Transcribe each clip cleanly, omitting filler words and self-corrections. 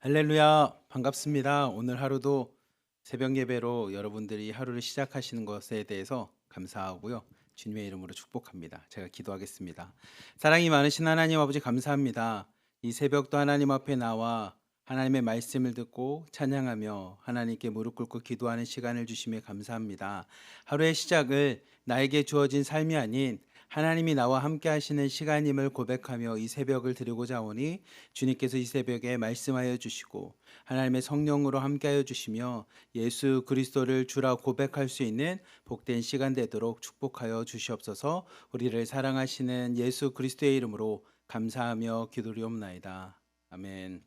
할렐루야, 반갑습니다. 오늘 하루도 새벽 예배로 여러분들이 하루를 시작하시는 것에 대해서 감사하고요. 주님의 이름으로 축복합니다. 제가 기도하겠습니다. 사랑이 많으신 하나님 아버지 감사합니다. 이 새벽도 하나님 앞에 나와 하나님의 말씀을 듣고 찬양하며 하나님께 무릎 꿇고 기도하는 시간을 주시며 감사합니다. 하루의 시작을 나에게 주어진 삶이 아닌 하나님이 나와 함께 하시는 시간임을 고백하며 이 새벽을 드리고자 오니 주님께서 이 새벽에 말씀하여 주시고 하나님의 성령으로 함께하여 주시며 예수 그리스도를 주라 고백할 수 있는 복된 시간 되도록 축복하여 주시옵소서. 우리를 사랑하시는 예수 그리스도의 이름으로 감사하며 기도리옵나이다. 아멘.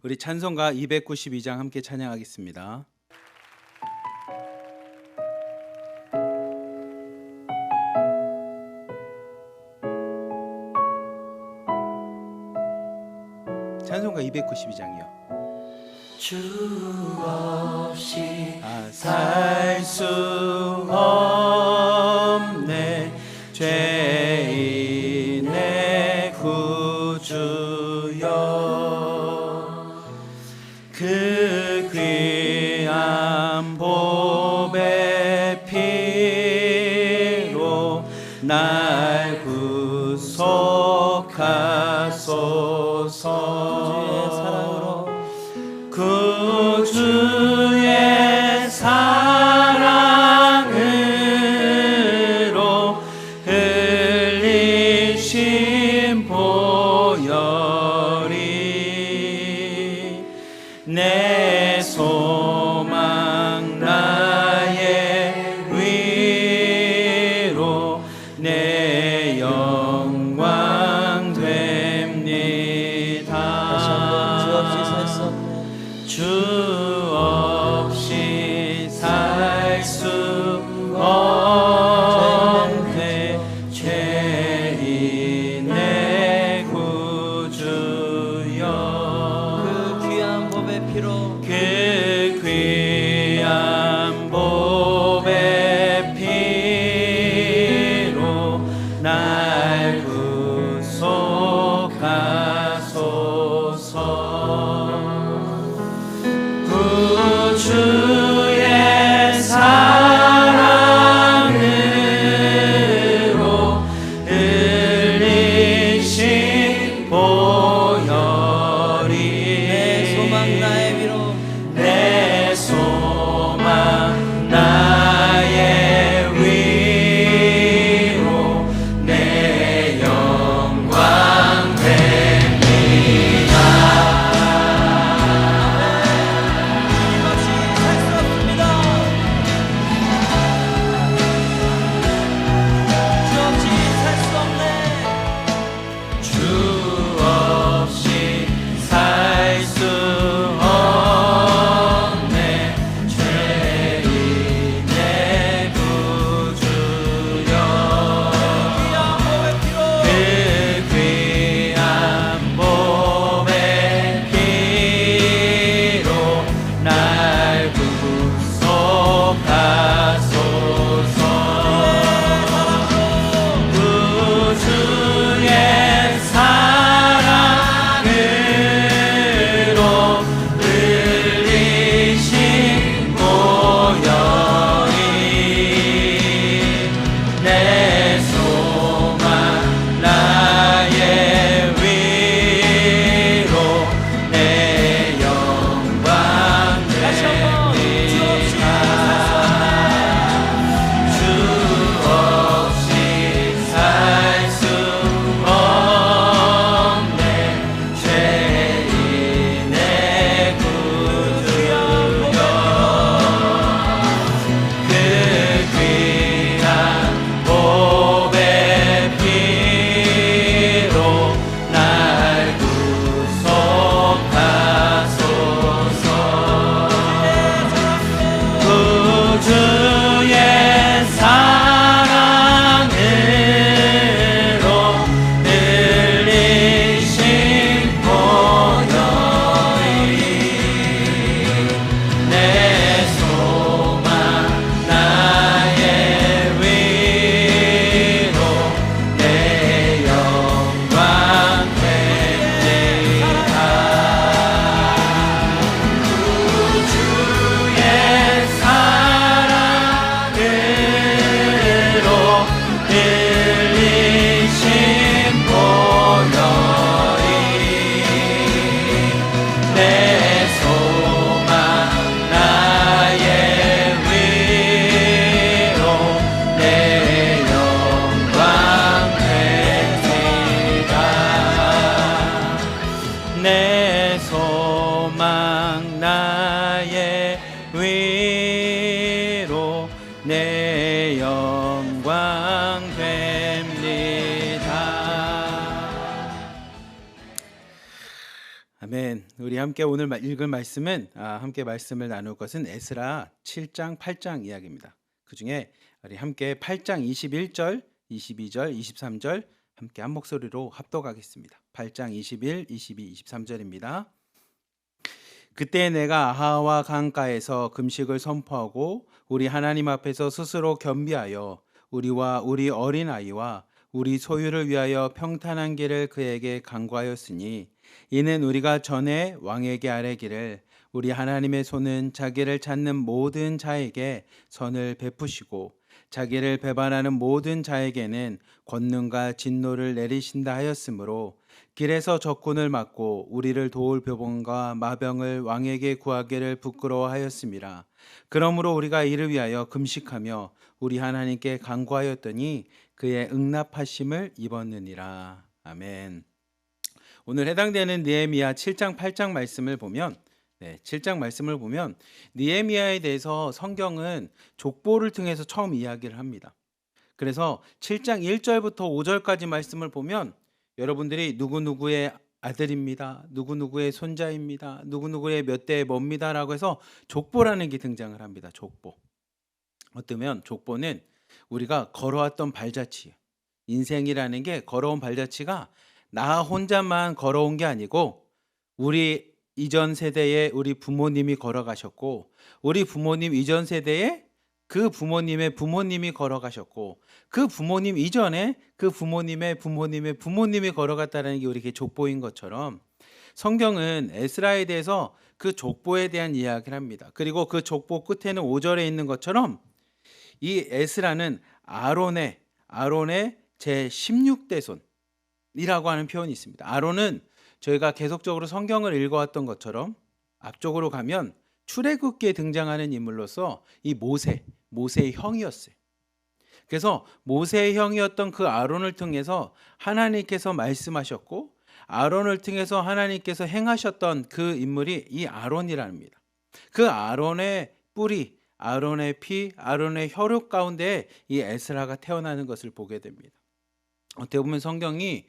우리 찬송가 292장 함께 찬양하겠습니다. 찬송가 292장이요. 주 없이 살 수 없네 죄인의 구주여, 그 귀한 보배 피로 날 구속하소서. 구주의 사랑으로 흘리신 보혈이 내 소망 나의 위로 내 영광 됩니다. 다시 한번 주 없이 살 수 없네. 주 없이 살 수 없네 죄인의 구주여, 그 귀한 법의 피로 그 귀한 보배 피로 날 구속하소서. 구주의 사랑으로 흘리신 보혈이 내 소망 나의 위로 내 소망 나의 위로 내 영광 됩니다. 주님 없이 살 수 없습니다. 주 없이 살 수 없네. 주 없이 살 수 없네 내 소망 나의 위로 내 영광 되리라. 내 소망 나의 위로 내 영광 됩니다. 아멘. 우리 함께 오늘 읽을 말씀은 함께 말씀을 나눌 것은 에스라 7장 8장 이야기입니다. 그 중에 우리 함께 8장 21절 22절 23절 함께 한 목소리로 합독하겠습니다. 8장 21, 22, 23절입니다. 그때 내가 아하와 강가에서 금식을 선포하고 우리 하나님 앞에서 스스로 겸비하여 우리와 우리 어린아이와 우리 소유를 위하여 평탄한 길을 그에게 간구하였으니 이는 우리가 전에 왕에게 아뢰기를 우리 하나님의 손은 자기를 찾는 모든 자에게 선을 베푸시고 자기를 배반하는 모든 자에게는 권능과 진노를 내리신다 하였으므로 길에서 적군을 막고 우리를 도울 벼봉과 마병을 왕에게 구하기를 부끄러워하였음이라. 그러므로 우리가 이를 위하여 금식하며 우리 하나님께 간구하였더니 그의 응답하심을 입었느니라. 아멘. 오늘 해당되는 느헤미야 7장 8장 말씀을 보면 7장 말씀을 보면 느헤미야에 대해서 성경은 족보를 통해서 처음 이야기를 합니다. 그래서 7장 1절부터 5절까지 말씀을 보면 여러분들이 누구누구의 아들입니다. 누구누구의 손자입니다. 누구누구의 몇 대의 뭡니다라고 해서 족보라는 게 등장을 합니다. 족보. 어쩌면 족보는 우리가 걸어왔던 발자취, 인생이라는 게 걸어온 발자취가 나 혼자만 걸어온 게 아니고 우리 이전 세대에 우리 부모님이 걸어가셨고 우리 부모님 이전 세대에 그 부모님의 부모님이 걸어가셨고 그 부모님 이전에 그 부모님의 부모님의 부모님이 걸어갔다는 게 우리 족보인 것처럼 성경은 에스라에 대해서 그 족보에 대한 이야기를 합니다. 그리고 그 족보 끝에는 5절에 있는 것처럼 이 에스라는 아론의 제 16대 손이라고 하는 표현이 있습니다. 아론은 저희가 계속적으로 성경을 읽어왔던 것처럼 앞쪽으로 가면 출애굽기에 등장하는 인물로서 이 모세의 형이었어요. 그래서 모세의 형이었던 그 아론을 통해서 하나님께서 말씀하셨고 아론을 통해서 하나님께서 행하셨던 그 인물이 이 아론이랍니다. 그 아론의 뿌리, 아론의 피, 아론의 혈육 가운데 이 에스라가 태어나는 것을 보게 됩니다. 어떻게 보면 성경이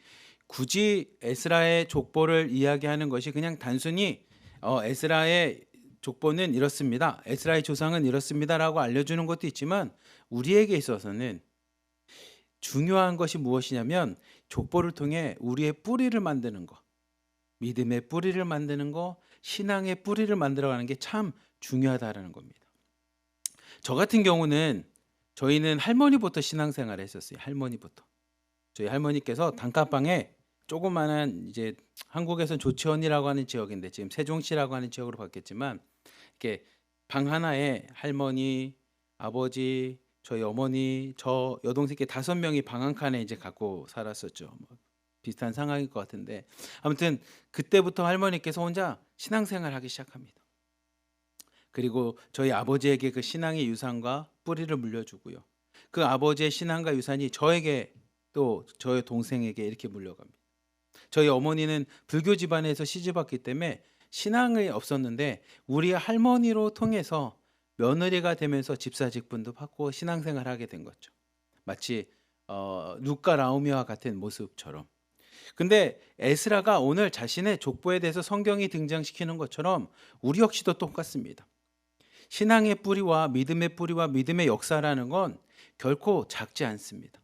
굳이 에스라의 족보를 이야기하는 것이 그냥 단순히 에스라의 족보는 이렇습니다. 에스라의 조상은 이렇습니다라고 알려주는 것도 있지만 우리에게 있어서는 중요한 것이 무엇이냐면 족보를 통해 우리의 뿌리를 만드는 것, 믿음의 뿌리를 만드는 것, 신앙의 뿌리를 만들어가는 게 참 중요하다는 겁니다. 저 같은 경우는 저희는 할머니부터 신앙생활을 했었어요. 할머니부터. 저희 할머니께서 단칸방에 조그마한 이제 한국에서는 조치원이라고 하는 지역인데 지금 세종시라고 하는 지역으로 바뀌었지만 이렇게 방 하나에 할머니, 아버지, 저희 어머니, 저 여동생 이렇게 5명이 방 한 칸에 이제 갖고 살았었죠. 뭐 비슷한 상황일 것 같은데 아무튼 그때부터 할머니께서 혼자 신앙생활을 하기 시작합니다. 그리고 저희 아버지에게 그 신앙의 유산과 뿌리를 물려주고요. 그 아버지의 신앙과 유산이 저에게 또 저의 동생에게 이렇게 물려갑니다. 저희 어머니는 불교 집안에서 시집왔기 때문에 신앙이 없었는데 우리 할머니로 통해서 며느리가 되면서 집사 직분도 받고 신앙생활을 하게 된 거죠. 마치 룻과 나오미와 같은 모습처럼. 근데 에스라가 오늘 자신의 족보에 대해서 성경이 등장시키는 것처럼 우리 역시도 똑같습니다. 신앙의 뿌리와 믿음의 역사라는 건 결코 작지 않습니다.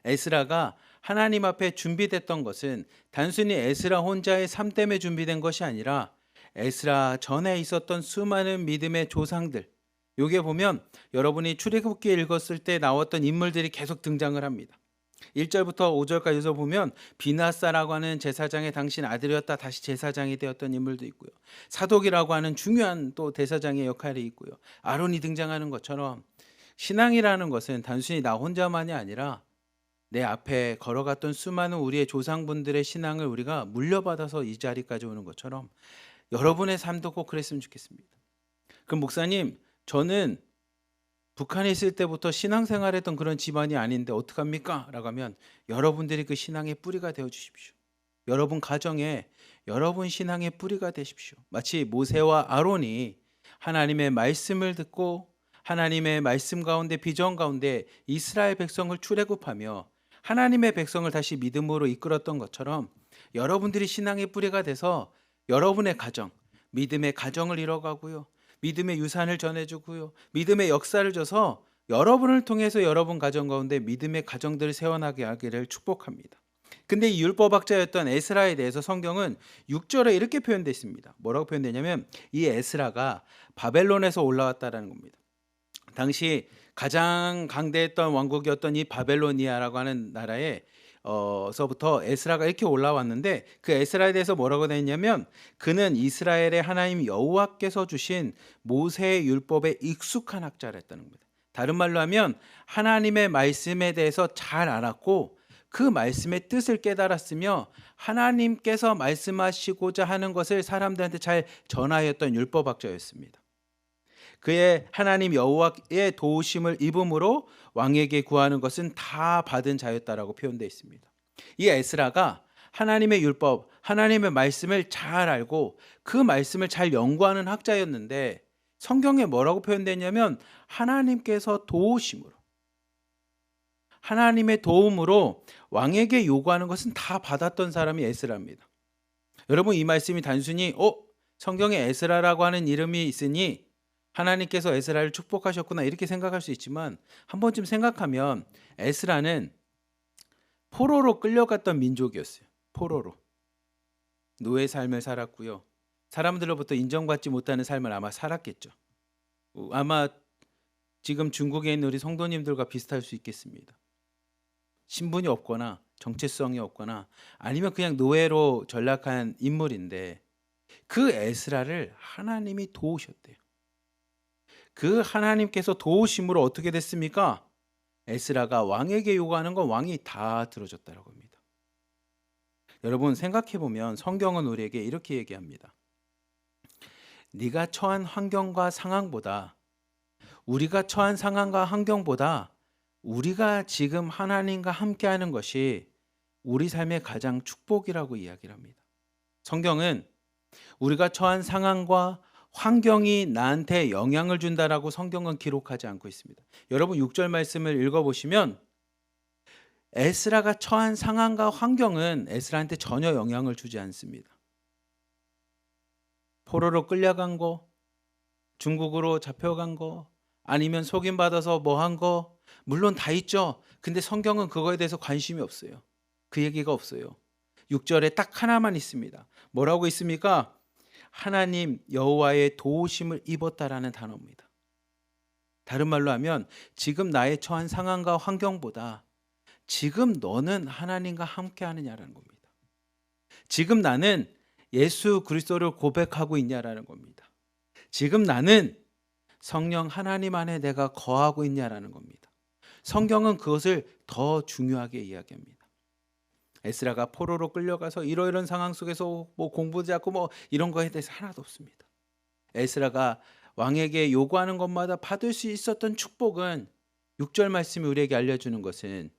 에스라가 하나님 앞에 준비됐던 것은 단순히 에스라 혼자의 삶 때문에 준비된 것이 아니라 에스라 전에 있었던 수많은 믿음의 조상들, 요게 보면 여러분이 출애굽기 읽었을 때 나왔던 인물들이 계속 등장을 합니다. 1절부터 5절까지서 보면 비나사라고 하는 제사장의 당신 아들이었다 다시 제사장이 되었던 인물도 있고요. 사독이라고 하는 중요한 또 대사장의 역할이 있고요. 아론이 등장하는 것처럼 신앙이라는 것은 단순히 나 혼자만이 아니라 내 앞에 걸어갔던 수많은 우리의 조상분들의 신앙을 우리가 물려받아서 이 자리까지 오는 것처럼 여러분의 삶도 꼭 그랬으면 좋겠습니다. 그럼 목사님, 저는 북한에 있을 때부터 신앙생활했던 그런 집안이 아닌데 어떡합니까? 라고 하면 여러분들이 그 신앙의 뿌리가 되어 주십시오. 여러분 가정에 여러분 신앙의 뿌리가 되십시오. 마치 모세와 아론이 하나님의 말씀을 듣고 하나님의 말씀 가운데 비전 가운데 이스라엘 백성을 출애굽하며 하나님의 백성을 다시 믿음으로 이끌었던 것처럼 여러분들이 신앙의 뿌리가 돼서 여러분의 가정, 믿음의 가정을 이뤄가고요. 믿음의 유산을 전해주고요. 믿음의 역사를 줘서 여러분을 통해서 여러분 가정 가운데 믿음의 가정들을 세워나게 하기를 축복합니다. 근데 이 율법학자였던 에스라에 대해서 성경은 6절에 이렇게 표현되어 있습니다. 뭐라고 표현되냐면 이 에스라가 바벨론에서 올라왔다라는 겁니다. 당시 가장 강대했던 왕국이었던 이 바벨로니아라고 하는 나라에 서부터 에스라가 이렇게 올라왔는데 그 에스라에 대해서 뭐라고 되어 있냐면 그는 이스라엘의 하나님 여호와께서 주신 모세의 율법에 익숙한 학자였다는 겁니다. 다른 말로 하면 하나님의 말씀에 대해서 잘 알았고 그 말씀의 뜻을 깨달았으며 하나님께서 말씀하시고자 하는 것을 사람들한테 잘 전하였던 율법학자였습니다. 그의 하나님 여호와의 도우심을 입음으로 왕에게 구하는 것은 다 받은 자였다라고 표현되어 있습니다. 이 에스라가 하나님의 율법, 하나님의 말씀을 잘 알고 그 말씀을 잘 연구하는 학자였는데 성경에 뭐라고 표현되냐면 하나님께서 도우심으로 하나님의 도움으로 왕에게 요구하는 것은 다 받았던 사람이 에스라입니다. 여러분 이 말씀이 단순히 성경에 에스라라고 하는 이름이 있으니 하나님께서 에스라를 축복하셨구나 이렇게 생각할 수 있지만 한 번쯤 생각하면 에스라는 포로로 끌려갔던 민족이었어요. 포로로 노예 삶을 살았고요. 사람들로부터 인정받지 못하는 삶을 아마 살았겠죠. 아마 지금 중국에 있는 우리 성도님들과 비슷할 수 있겠습니다. 신분이 없거나 정체성이 없거나 아니면 그냥 노예로 전락한 인물인데 그 에스라를 하나님이 도우셨대요. 그 하나님께서 도우심으로 어떻게 됐습니까? 에스라가 왕에게 요구하는 건 왕이 다 들어줬다라고 합니다. 여러분 생각해 보면 성경은 우리에게 이렇게 얘기합니다. 네가 처한 환경과 상황보다 우리가 처한 상황과 환경보다 우리가 지금 하나님과 함께하는 것이 우리 삶의 가장 축복이라고 이야기를 합니다. 성경은 우리가 처한 상황과 환경이 나한테 영향을 준다라고 성경은 기록하지 않고 있습니다. 여러분 6절 말씀을 읽어보시면 에스라가 처한 상황과 환경은 에스라한테 전혀 영향을 주지 않습니다. 포로로 끌려간 거, 중국으로 잡혀간 거, 아니면 속임받아서 뭐 한 거, 물론 다 있죠. 근데 성경은 그거에 대해서 관심이 없어요. 그 얘기가 없어요. 6절에 딱 하나만 있습니다. 뭐라고 있습니까? 하나님 여호와의 도우심을 입었다라는 단어입니다. 다른 말로 하면 지금 나의 처한 상황과 환경보다 지금 너는 하나님과 함께 하느냐라는 겁니다. 지금 나는 예수 그리스도를 고백하고 있냐라는 겁니다. 지금 나는 성령 하나님 안에 내가 거하고 있냐라는 겁니다. 성경은 그것을 더 중요하게 이야기합니다. 에스라가 포로로 끌려가서 이러이러한 상황 속에서 뭐 공부도 하고 뭐 이런 거에 대해서 하나도 없습니다. 에스라가 왕에게 요구하는 것마다 받을 수 있었던 축복은 6절 말씀이 우리에게 알려주는 것은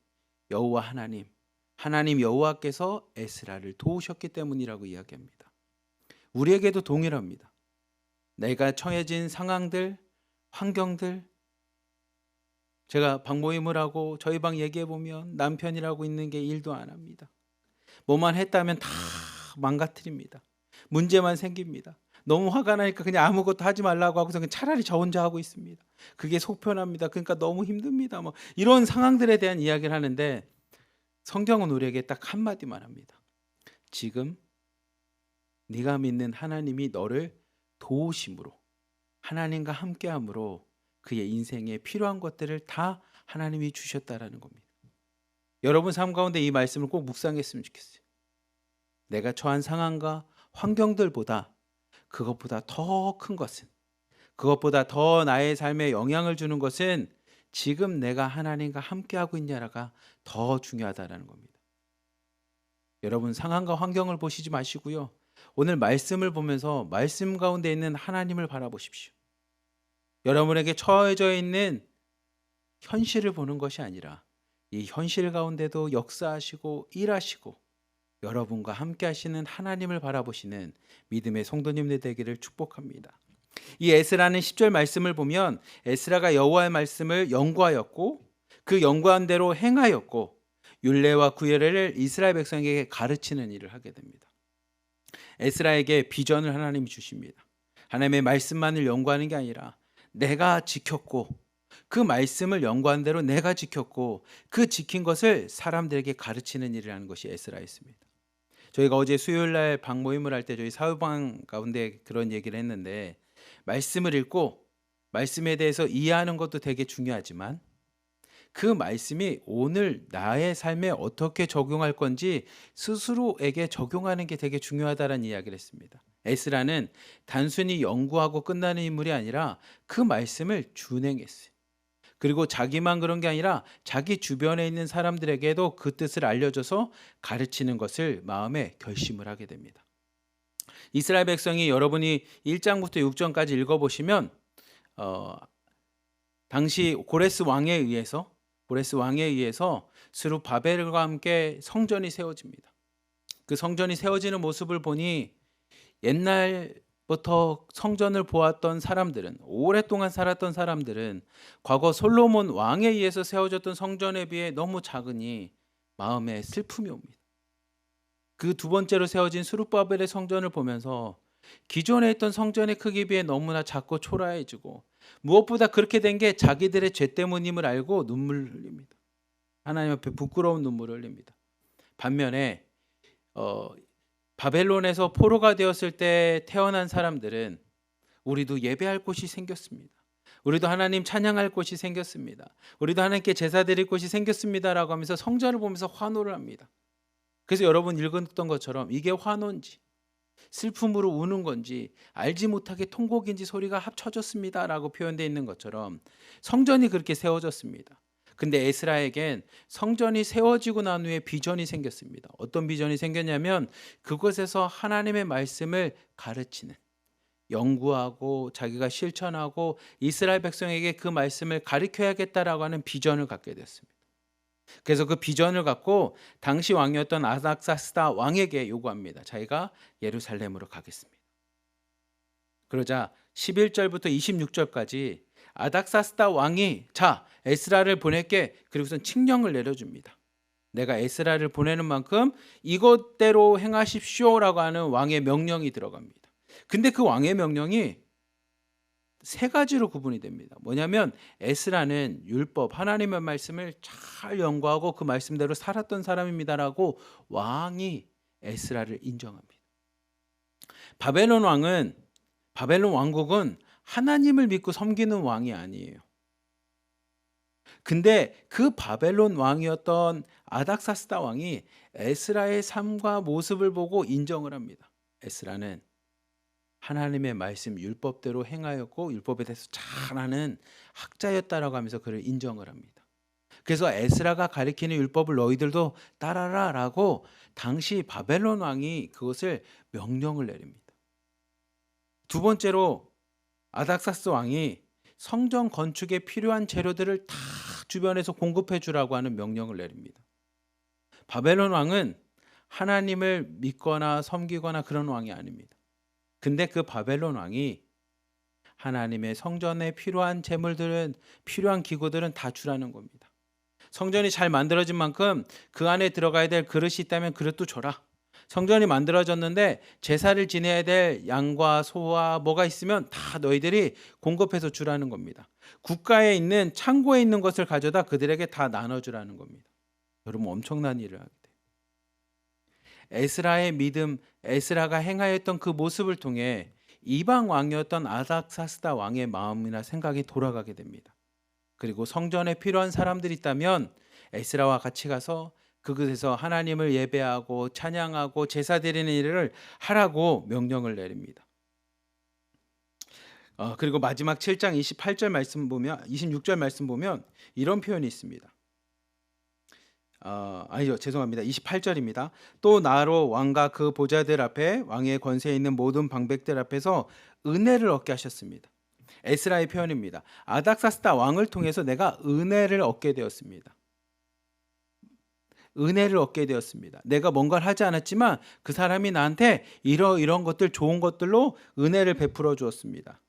여호와 하나님 여호와께서 에스라를 도우셨기 때문이라고 이야기합니다. 우리에게도 동일합니다. 내가 처해진 상황들, 환경들, 제가 방 모임을 하고 저희 방 얘기해 보면 남편이라고 있는 게 일도 안 합니다. 뭐만 했다면 다 망가뜨립니다. 문제만 생깁니다. 너무 화가 나니까 그냥 아무것도 하지 말라고 하고서 그냥 차라리 저 혼자 하고 있습니다. 그게 속편합니다. 그러니까 너무 힘듭니다. 뭐 이런 상황들에 대한 이야기를 하는데 성경은 우리에게 딱 한마디만 합니다. 지금 네가 믿는 하나님이 너를 도우심으로 하나님과 함께함으로 그의 인생에 필요한 것들을 다 하나님이 주셨다라는 겁니다. 여러분 삶 가운데 이 말씀을 꼭 묵상했으면 좋겠어요. 내가 처한 상황과 환경들보다 그것보다 더 큰 것은, 그것보다 더 나의 삶에 영향을 주는 것은 지금 내가 하나님과 함께하고 있냐가 더 중요하다라는 겁니다. 여러분 상황과 환경을 보시지 마시고요. 오늘 말씀을 보면서 말씀 가운데 있는 하나님을 바라보십시오. 여러분에게 처해져 있는 현실을 보는 것이 아니라 이 현실 가운데도 역사하시고 일하시고 여러분과 함께 하시는 하나님을 바라보시는 믿음의 성도님들 되기를 축복합니다. 이 에스라는 10절 말씀을 보면 에스라가 여호와의 말씀을 연구하였고 그 연구한 대로 행하였고 율례와 구례를 이스라엘 백성에게 가르치는 일을 하게 됩니다. 에스라에게 비전을 하나님이 주십니다. 하나님의 말씀만을 연구하는 게 아니라 내가 지켰고 그 말씀을 연구한 대로 내가 지켰고 그 지킨 것을 사람들에게 가르치는 일을 하는 것이 에스라였습니다. 저희가 어제 수요일 날 방모임을 할 때 저희 사후방 가운데 그런 얘기를 했는데 말씀을 읽고 말씀에 대해서 이해하는 것도 되게 중요하지만 그 말씀이 오늘 나의 삶에 어떻게 적용할 건지 스스로에게 적용하는 게 되게 중요하다는 이야기를 했습니다. 에스라는 단순히 연구하고 끝나는 인물이 아니라 그 말씀을 준행했어요. 그리고 자기만 그런 게 아니라 자기 주변에 있는 사람들에게도 그 뜻을 알려줘서 가르치는 것을 마음에 결심을 하게 됩니다. 이스라엘 백성이 여러분이 1장부터 6장까지 읽어보시면 당시 고레스 왕에 의해서 스룹바벨과 함께 성전이 세워집니다. 그 성전이 세워지는 모습을 보니 옛날부터 성전을 보았던 사람들은, 오랫동안 살았던 사람들은 과거 솔로몬 왕에 의해서 세워졌던 성전에 비해 너무 작으니 마음에 슬픔이 옵니다. 그 두 번째로 세워진 스룹바벨의 성전을 보면서 기존에 있던 성전의 크기에 비해 너무나 작고 초라해지고 무엇보다 그렇게 된 게 자기들의 죄 때문임을 알고 눈물을 흘립니다. 하나님 앞에 부끄러운 눈물을 흘립니다. 반면에 바벨론에서 포로가 되었을 때 태어난 사람들은 우리도 예배할 곳이 생겼습니다. 우리도 하나님 찬양할 곳이 생겼습니다. 우리도 하나님께 제사 드릴 곳이 생겼습니다라고 하면서 성전을 보면서 환호를 합니다. 그래서 여러분 읽었던 것처럼 이게 환호인지 슬픔으로 우는 건지 알지 못하게 통곡인지 소리가 합쳐졌습니다라고 표현되어 있는 것처럼 성전이 그렇게 세워졌습니다. 근데 에스라에겐 성전이 세워지고 난 후에 비전이 생겼습니다. 어떤 비전이 생겼냐면 그곳에서 하나님의 말씀을 가르치는, 연구하고 자기가 실천하고 이스라엘 백성에게 그 말씀을 가르쳐야겠다라고 하는 비전을 갖게 됐습니다. 그래서 그 비전을 갖고 당시 왕이었던 아닥사스다 왕에게 요구합니다. 자기가 예루살렘으로 가겠습니다. 그러자 11절부터 26절까지 아닥사스다 왕이 자 에스라를 보낼게, 그리고선 칙령을 내려줍니다. 내가 에스라를 보내는 만큼 이것대로 행하십시오라고 하는 왕의 명령이 들어갑니다. 근데 그 왕의 명령이 세 가지로 구분이 됩니다. 뭐냐면 에스라는 율법, 하나님의 말씀을 잘 연구하고 그 말씀대로 살았던 사람입니다라고 왕이 에스라를 인정합니다. 바벨론 왕국은 하나님을 믿고 섬기는 왕이 아니에요. 근데 그 바벨론 왕이었던 아닥사스다 왕이 에스라의 삶과 모습을 보고 인정을 합니다. 에스라는 하나님의 말씀 율법대로 행하였고 율법에 대해서 잘 아는 학자였다라고 하면서 그를 인정을 합니다. 그래서 에스라가 가리키는 율법을 너희들도 따라라라고 당시 바벨론 왕이 그것을 명령을 내립니다. 두 번째로 아닥사스 왕이 성전 건축에 필요한 재료들을 다 주변에서 공급해 주라고 하는 명령을 내립니다. 바벨론 왕은 하나님을 믿거나 섬기거나 그런 왕이 아닙니다. 근데 그 바벨론 왕이 하나님의 성전에 필요한 재물들은, 필요한 기구들은 다 주라는 겁니다. 성전이 잘 만들어진 만큼 그 안에 들어가야 될 그릇이 있다면 그릇도 줘라. 성전이 만들어졌는데 제사를 지내야 될 양과 소와 뭐가 있으면 다 너희들이 공급해서 주라는 겁니다. 국가에 있는 창고에 있는 것을 가져다 그들에게 다 나눠주라는 겁니다. 여러분 엄청난 일을 하게 돼요. 에스라의 믿음, 에스라가 행하였던 그 모습을 통해 이방 왕이었던 아닥사스다 왕의 마음이나 생각이 돌아가게 됩니다. 그리고 성전에 필요한 사람들이 있다면 에스라와 같이 가서 그곳에서 하나님을 예배하고 찬양하고 제사 드리는 일을 하라고 명령을 내립니다. 그리고 마지막 7장 26절 말씀 보면 이런 표현이 있습니다. 아니죠. 죄송합니다. 28절입니다. 또 나로 왕과 그 보좌들 앞에 왕의 권세에 있는 모든 방백들 앞에서 은혜를 얻게 하셨습니다. 에스라의 표현입니다. 아닥사스다 왕을 통해서 내가 은혜를 얻게 되었습니다. 은혜를 얻게 되었습니다. 내가 뭔가를 하지 않았지만 그 사람이 나한테 이런 것들 좋은 것들로 은혜를 베풀어 주었습니다.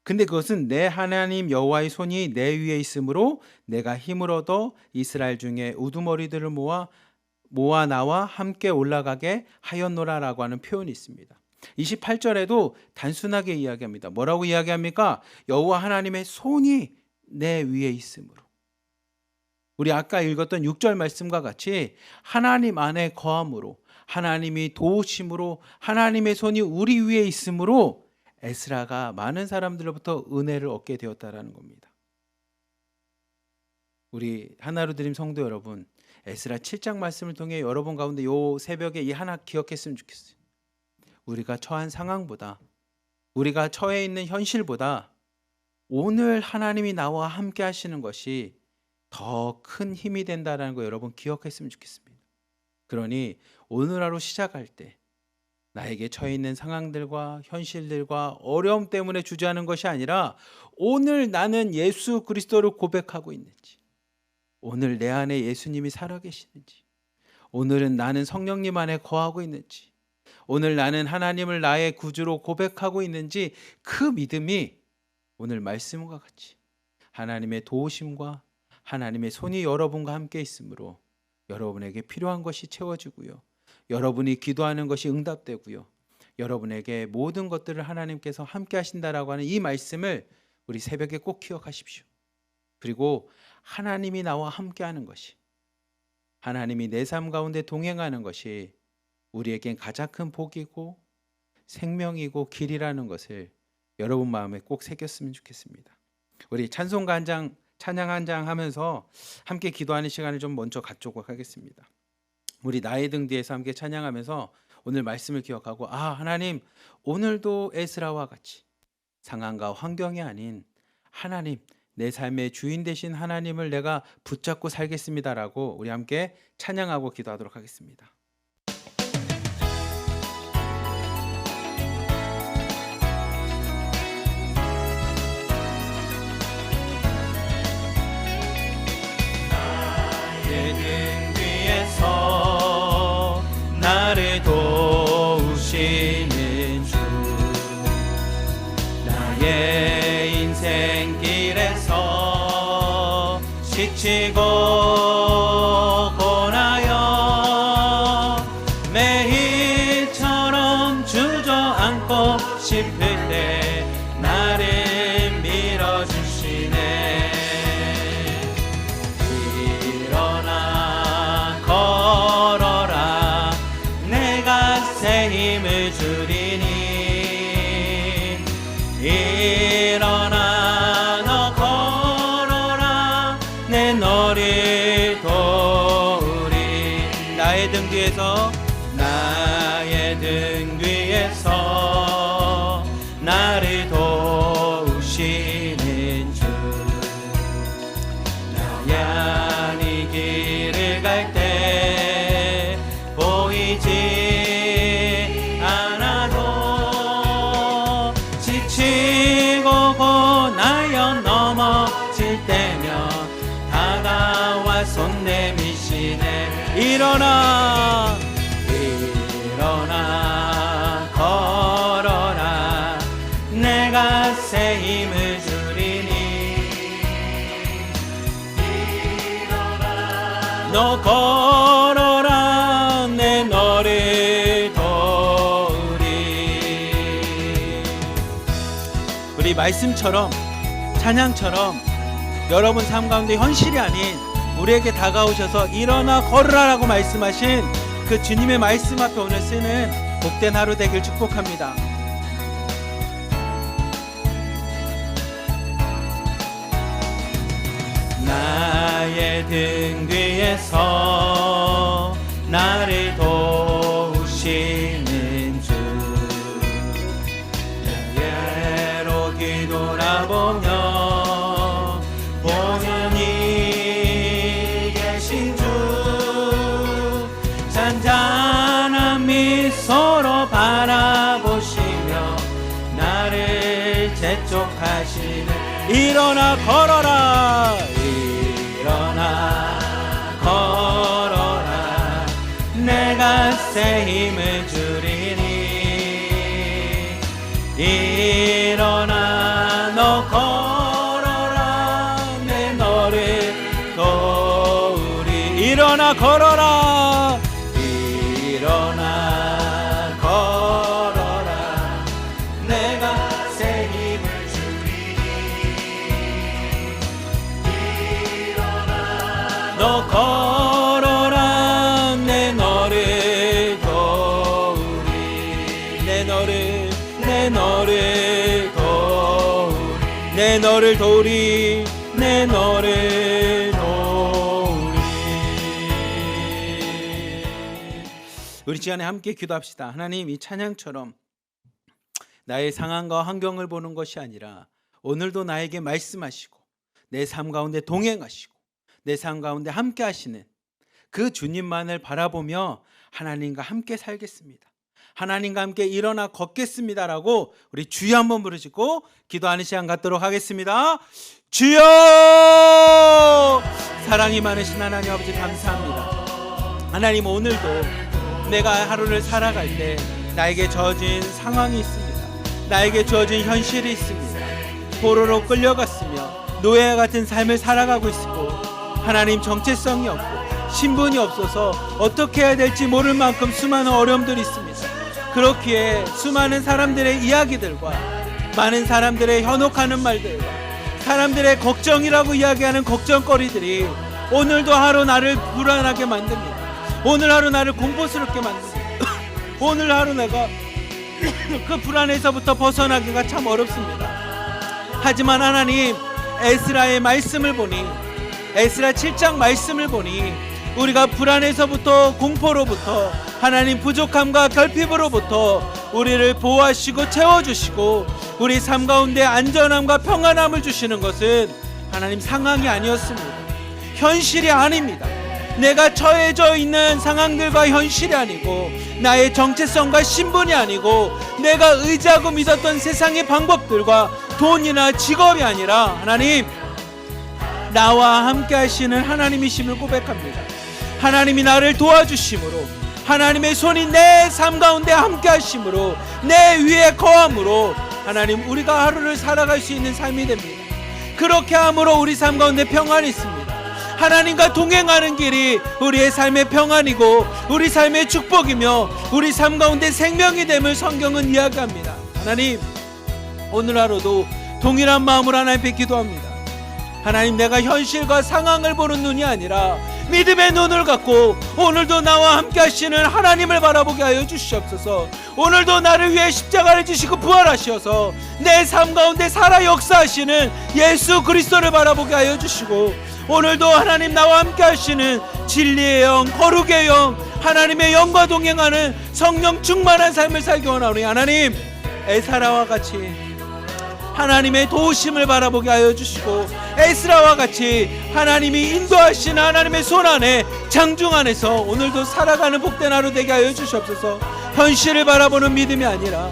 근데 그것은 내 하나님 여호와의 손이 내 위에 있으므로 내가 힘을 얻어 이스라엘 중에 우두머리들을 모아 나와 함께 올라가게 하였노라라고 하는 표현이 있습니다. 28절에도 단순하게 이야기합니다. 뭐라고 이야기합니까? 여호와 하나님의 손이 내 위에 있으므로. 우리 아까 읽었던 6절 말씀과 같이 하나님 안에 거함으로, 하나님이 도우심으로, 하나님의 손이 우리 위에 있으므로 에스라가 많은 사람들로부터 은혜를 얻게 되었다라는 겁니다. 우리 하나로 드림 성도 여러분, 에스라 7장 말씀을 통해 여러분 가운데 요 새벽에 이 하나 기억했으면 좋겠어요. 우리가 처한 상황보다, 우리가 처해 있는 현실보다 오늘 하나님이 나와 함께 하시는 것이 더 큰 힘이 된다는 거 여러분 기억했으면 좋겠습니다. 그러니 오늘 하루 시작할 때 나에게 처해 있는 상황들과 현실들과 어려움 때문에 주저하는 것이 아니라 오늘 나는 예수 그리스도를 고백하고 있는지, 오늘 내 안에 예수님이 살아계시는지, 오늘은 나는 성령님 안에 거하고 있는지, 오늘 나는 하나님을 나의 구주로 고백하고 있는지, 그 믿음이 오늘 말씀과 같이 하나님의 도우심과 하나님의 손이 여러분과 함께 있으므로 여러분에게 필요한 것이 채워지고요, 여러분이 기도하는 것이 응답되고요, 여러분에게 모든 것들을 하나님께서 함께 하신다라고 하는 이 말씀을 우리 새벽에 꼭 기억하십시오. 그리고 하나님이 나와 함께 하는 것이, 하나님이 내 삶 가운데 동행하는 것이 우리에겐 가장 큰 복이고 생명이고 길이라는 것을 여러분 마음에 꼭 새겼으면 좋겠습니다. 우리 찬송가 한 장, 찬양 한 장 하면서 함께 기도하는 시간을 좀 먼저 갖도록 하겠습니다. 우리 나의 등 뒤에서 함께 찬양하면서 오늘 말씀을 기억하고, 하나님 오늘도 에스라와 같이 상황과 환경이 아닌 하나님, 내 삶의 주인 되신 하나님을 내가 붙잡고 살겠습니다라고 우리 함께 찬양하고 기도하도록 하겠습니다. 나의 등 뒤에서 나를 도우시는 주, 나의 인생길에서 지치고 고나여 매일처럼 주저앉고 싶을 때 나를 밀어주시네. 일어나 걸어라, 내가 새 힘을 주리니. 일어나 너 걸어라, 내 너를 도우리. 나의 등 뒤에서 나의 등 뒤에서 나를 도우시는 주, 나야 이 길을 갈 때 보이지 않아도 지치고 고나여 넘어질 때면 다가와 손 내미시네. 일어나 일어나 걸어라, 내가 새 힘을 주리니. 일어나 너 걸어라, 내 너를 도우리. 우리 말씀처럼 찬양처럼 여러분 삶 가운데 현실이 아닌 우리에게 다가오셔서 일어나 걸으라라고 말씀하신 그 주님의 말씀 앞에 오늘 쓰는 복된 하루 되길 축복합니다. 나의 등 뒤에서 나를 도우시는 주, 내게로 뒤돌아보며 보는 이 계신 주, 족하시는 일어나 걸어라 일어나 걸어라 내가 새 힘을 주리니 일어나 너 걸어라 내 너를 도우리 일어나 걸어라 일어나 걸어라 내가 새 힘을 너 걸어라 내 너를 도우리 내 너를 도우리 내 너를 도우리 내 너를 도우리. 우리 시간에 함께 기도합시다. 하나님, 이 찬양처럼 나의 상황과 환경을 보는 것이 아니라 오늘도 나에게 말씀하시고 내 삶 가운데 동행하시고 내 삶 가운데 함께 하시는 그 주님만을 바라보며 하나님과 함께 살겠습니다. 하나님과 함께 일어나 걷겠습니다라고 우리 주여 한번 부르시고 기도하는 시간 갖도록 하겠습니다. 주여! 사랑이 많으신 하나님 아버지 감사합니다. 하나님, 오늘도 내가 하루를 살아갈 때 나에게 주어진 상황이 있습니다. 나에게 주어진 현실이 있습니다. 포로로 끌려갔으며 노예와 같은 삶을 살아가고 있고 하나님, 정체성이 없고 신분이 없어서 어떻게 해야 될지 모를 만큼 수많은 어려움들이 있습니다. 그렇기에 수많은 사람들의 이야기들과 많은 사람들의 현혹하는 말들과 사람들의 걱정이라고 이야기하는 걱정거리들이 오늘도 하루 나를 불안하게 만듭니다. 오늘 하루 나를 공포스럽게 만듭니다. 오늘 하루 내가 그 불안에서부터 벗어나기가 참 어렵습니다. 하지만 하나님, 에스라의 말씀을 보니, 에스라 7장 말씀을 보니 우리가 불안에서부터 공포로부터 하나님 부족함과 결핍으로부터 우리를 보호하시고 채워주시고 우리 삶 가운데 안전함과 평안함을 주시는 것은 하나님 상황이 아니었습니다. 현실이 아닙니다. 내가 처해져 있는 상황들과 현실이 아니고 나의 정체성과 신분이 아니고 내가 의지하고 믿었던 세상의 방법들과 돈이나 직업이 아니라 하나님, 나와 함께 하시는 하나님이심을 고백합니다. 하나님이 나를 도와주심으로, 하나님의 손이 내 삶 가운데 함께 하심으로, 내 위에 거함으로 하나님, 우리가 하루를 살아갈 수 있는 삶이 됩니다. 그렇게 함으로 우리 삶 가운데 평안이 있습니다. 하나님과 동행하는 길이 우리의 삶의 평안이고 우리 삶의 축복이며 우리 삶 가운데 생명이 됨을 성경은 이야기합니다. 하나님, 오늘 하루도 동일한 마음으로 하나님 앞에 기도합니다. 하나님, 내가 현실과 상황을 보는 눈이 아니라 믿음의 눈을 갖고 오늘도 나와 함께 하시는 하나님을 바라보게 하여 주시옵소서. 오늘도 나를 위해 십자가를 지시고 부활하셔서 내 삶 가운데 살아 역사하시는 예수 그리스도를 바라보게 하여 주시고, 오늘도 하나님 나와 함께 하시는 진리의 영, 거룩의 영, 하나님의 영과 동행하는 성령 충만한 삶을 살기 원하오니 하나님, 에사라와 같이 하나님의 도우심을 바라보게 하여 주시고 에스라와 같이 하나님이 인도하시는 하나님의 손 안에 장중 안에서 오늘도 살아가는 복된 하루 되게 하여 주시옵소서. 현실을 바라보는 믿음이 아니라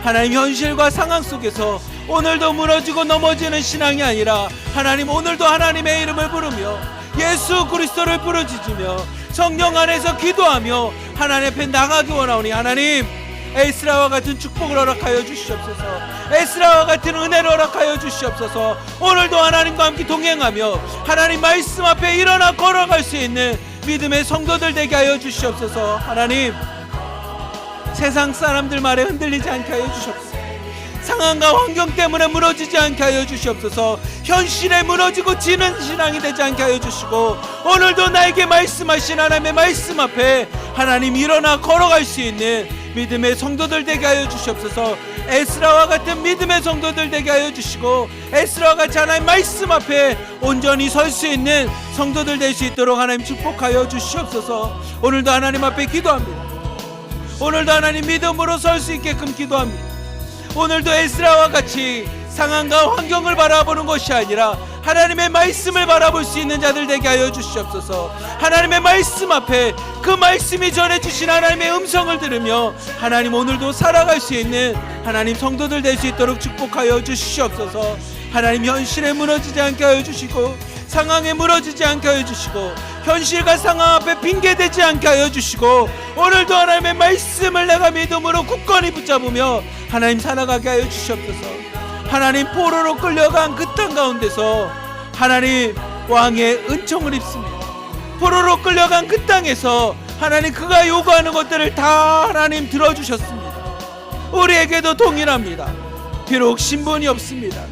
하나님, 현실과 상황 속에서 오늘도 무너지고 넘어지는 신앙이 아니라 하나님, 오늘도 하나님의 이름을 부르며 예수 그리스도를 부르짖으며 성령 안에서 기도하며 하나님 앞에 나가기 원하오니 하나님, 에스라와 같은 축복을 허락하여 주시옵소서. 에스라와 같은 은혜를 허락하여 주시옵소서. 오늘도 하나님과 함께 동행하며 하나님 말씀 앞에 일어나 걸어갈 수 있는 믿음의 성도들 되게 하여 주시옵소서. 하나님, 세상 사람들 말에 흔들리지 않게 하여 주시옵소서. 상황과 환경 때문에 무너지지 않게 하여 주시옵소서. 현실에 무너지고 지는 신앙이 되지 않게 하여 주시고, 오늘도 나에게 말씀하신 하나님의 말씀 앞에 하나님 일어나 걸어갈 수 있는 믿음의 성도들 되게 하여 주시옵소서. 에스라와 같은 믿음의 성도들 되게 하여 주시고, 에스라와 같이 하나님 말씀 앞에 온전히 설 수 있는 성도들 될 수 있도록 하나님 축복하여 주시옵소서. 오늘도 하나님 앞에 기도합니다. 오늘도 하나님 믿음으로 설 수 있게끔 기도합니다. 오늘도 에스라와 같이 상황과 환경을 바라보는 것이 아니라 하나님의 말씀을 바라볼 수 있는 자들 되게 하여 주시옵소서. 하나님의 말씀 앞에 그 말씀이 전해주신 하나님의 음성을 들으며 하나님 오늘도 살아갈 수 있는 하나님 성도들 될 수 있도록 축복하여 주시옵소서. 하나님 현실에 무너지지 않게 하여 주시고 상황에 무너지지 않게 하여 주시고 현실과 상황 앞에 핑계대지 않게 하여 주시고 오늘도 하나님의 말씀을 내가 믿음으로 굳건히 붙잡으며 하나님 살아가게 하여 주시옵소서. 하나님 포로로 끌려간 그 땅 가운데서 하나님 왕의 은총을 입습니다. 포로로 끌려간 그 땅에서 하나님 그가 요구하는 것들을 다 하나님 들어주셨습니다. 우리에게도 동일합니다. 비록 신분이 없습니다.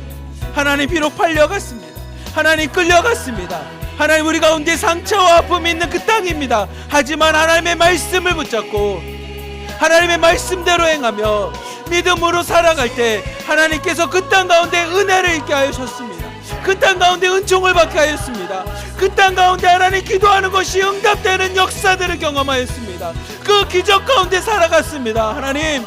하나님 비록 팔려갔습니다. 하나님 끌려갔습니다. 하나님 우리 가운데 상처와 아픔이 있는 그 땅입니다. 하지만 하나님의 말씀을 붙잡고 하나님의 말씀대로 행하며 믿음으로 살아갈 때 하나님께서 그 땅 가운데 은혜를 있게 하셨습니다. 그 땅 가운데 은총을 받게 하였습니다. 그 땅 가운데 하나님 기도하는 것이 응답되는 역사들을 경험하였습니다. 그 기적 가운데 살아갔습니다. 하나님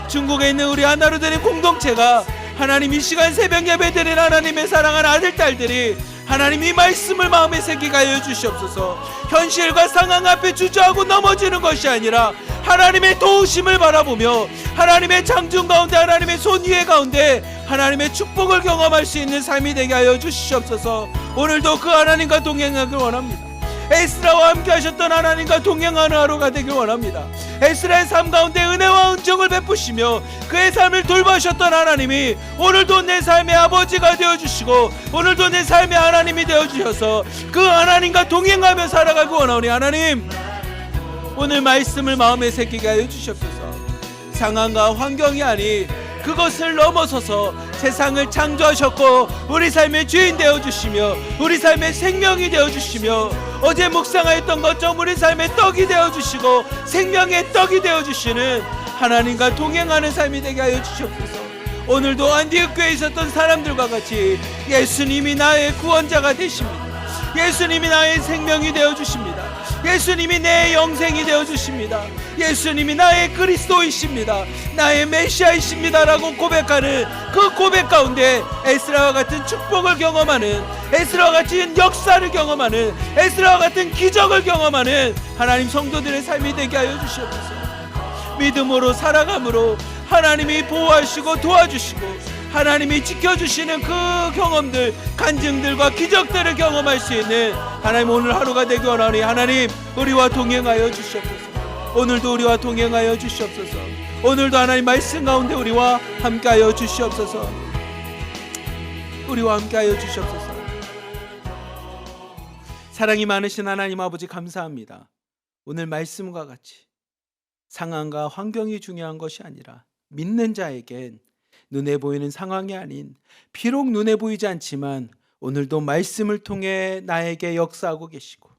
중국에 있는 우리 하나로드린 공동체가 하나님 이 시간 새벽 예배드린 하나님의 사랑하는 아들 딸들이 하나님 이 말씀을 마음에 새기게 하여 주시옵소서. 현실과 상황 앞에 주저하고 넘어지는 것이 아니라 하나님의 도우심을 바라보며 하나님의 장중 가운데 하나님의 손 위에 가운데 하나님의 축복을 경험할 수 있는 삶이 되게 하여 주시옵소서. 오늘도 그 하나님과 동행하길 원합니다. 에스라와 함께 하셨던 하나님과 동행하는 하루가 되길 원합니다. 에스라의 삶 가운데 은혜와 은총을 베푸시며 그의 삶을 돌보셨던 하나님이 오늘도 내 삶의 아버지가 되어주시고 오늘도 내 삶의 하나님이 되어주셔서 그 하나님과 동행하며 살아가길 원하오니 하나님 오늘 말씀을 마음에 새기게 하여 주시옵소서. 상황과 환경이 아닌 그것을 넘어서서 세상을 창조하셨고 우리 삶의 주인 되어주시며 우리 삶의 생명이 되어주시며 어제 묵상하였던 것처럼 우리 삶의 떡이 되어주시고 생명의 떡이 되어주시는 하나님과 동행하는 삶이 되게 하여 주시옵소서. 오늘도 안디옥 교회에 있었던 사람들과 같이 예수님이 나의 구원자가 되십니다. 예수님이 나의 생명이 되어주십니다. 예수님이 내 영생이 되어주십니다. 예수님이 나의 그리스도이십니다. 나의 메시아이십니다 라고 고백하는 그 고백 가운데 에스라와 같은 축복을 경험하는 에스라와 같은 역사를 경험하는 에스라와 같은 기적을 경험하는 하나님 성도들의 삶이 되게 하여 주시옵소서. 믿음으로 살아감으로 하나님이 보호하시고 도와주시고 하나님이 지켜주시는 그 경험들 간증들과 기적들을 경험할 수 있는 하나님 오늘 하루가 되기 원하오니 하나님 우리와 동행하여 주시옵소서. 오늘도 우리와 동행하여 주시옵소서. 오늘도 하나님 말씀 가운데 우리와 함께하여 주시옵소서. 우리와 함께하여 주시옵소서. 사랑이 많으신 하나님 아버지 감사합니다. 오늘 말씀과 같이 상황과 환경이 중요한 것이 아니라 믿는 자에겐 눈에 보이는 상황이 아닌 비록 눈에 보이지 않지만 오늘도 말씀을 통해 나에게 역사하고 계시고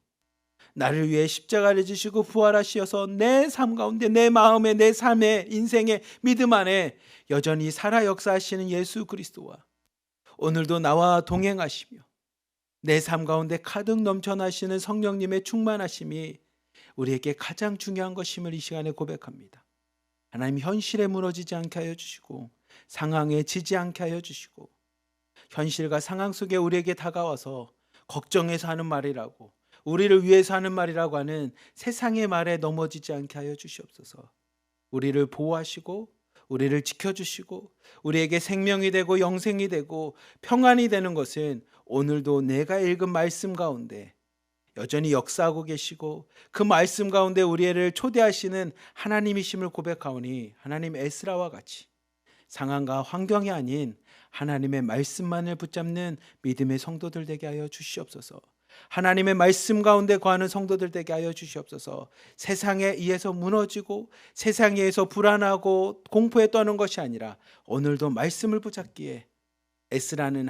나를 위해 십자가를 지시고 부활하시어서 내 삶 가운데 내 마음에 내 삶의 인생의 믿음 안에 여전히 살아 역사하시는 예수 그리스도와 오늘도 나와 동행하시며 내 삶 가운데 가득 넘쳐나시는 성령님의 충만하심이 우리에게 가장 중요한 것임을 이 시간에 고백합니다. 하나님 현실에 무너지지 않게 하여 주시고 상황에 지지 않게 하여 주시고 현실과 상황 속에 우리에게 다가와서 걱정해서 하는 말이라고 우리를 위해서 하는 말이라고 하는 세상의 말에 넘어지지 않게 하여 주시옵소서. 우리를 보호하시고 우리를 지켜주시고 우리에게 생명이 되고 영생이 되고 평안이 되는 것은 오늘도 내가 읽은 말씀 가운데 여전히 역사하고 계시고 그 말씀 가운데 우리를 초대하시는 하나님이심을 고백하오니 하나님 에스라와 같이 상황과 환경이 아닌 하나님의 말씀만을 붙잡는 믿음의 성도들 되게 하여 주시옵소서. 하나님의 말씀 가운데 거하는 성도들 되게 하여 주시옵소서. 세상에 의해서 무너지고 세상에 의해서 불안하고 공포에 떠는 것이 아니라 오늘도 말씀을 붙잡기에 에스라는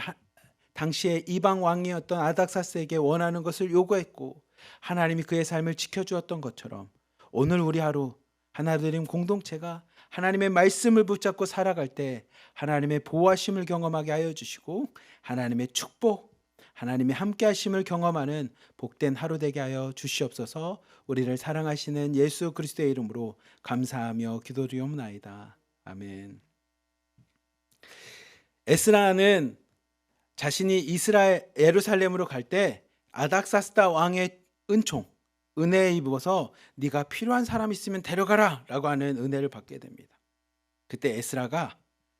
당시에 이방 왕이었던 아닥사스에게 원하는 것을 요구했고 하나님이 그의 삶을 지켜주었던 것처럼 오늘 우리 하루 하나드림 공동체가 하나님의 말씀을 붙잡고 살아갈 때 하나님의 보호하심을 경험하게 하여 주시고 하나님의 축복, 하나님의 함께하심을 경험하는 복된 하루 되게 하여 주시옵소서. 우리를 사랑하시는 예수 그리스도의 이름으로 감사하며 기도드리옵나이다. 아멘. 에스라는 자신이 이스라엘 예루살렘으로 갈 때 아닥사스다 왕의 은혜에 입어서 네가 필요한 사람 있으면 데려가라 라고 하는 은혜를 받게 됩니다. 그때 에스라가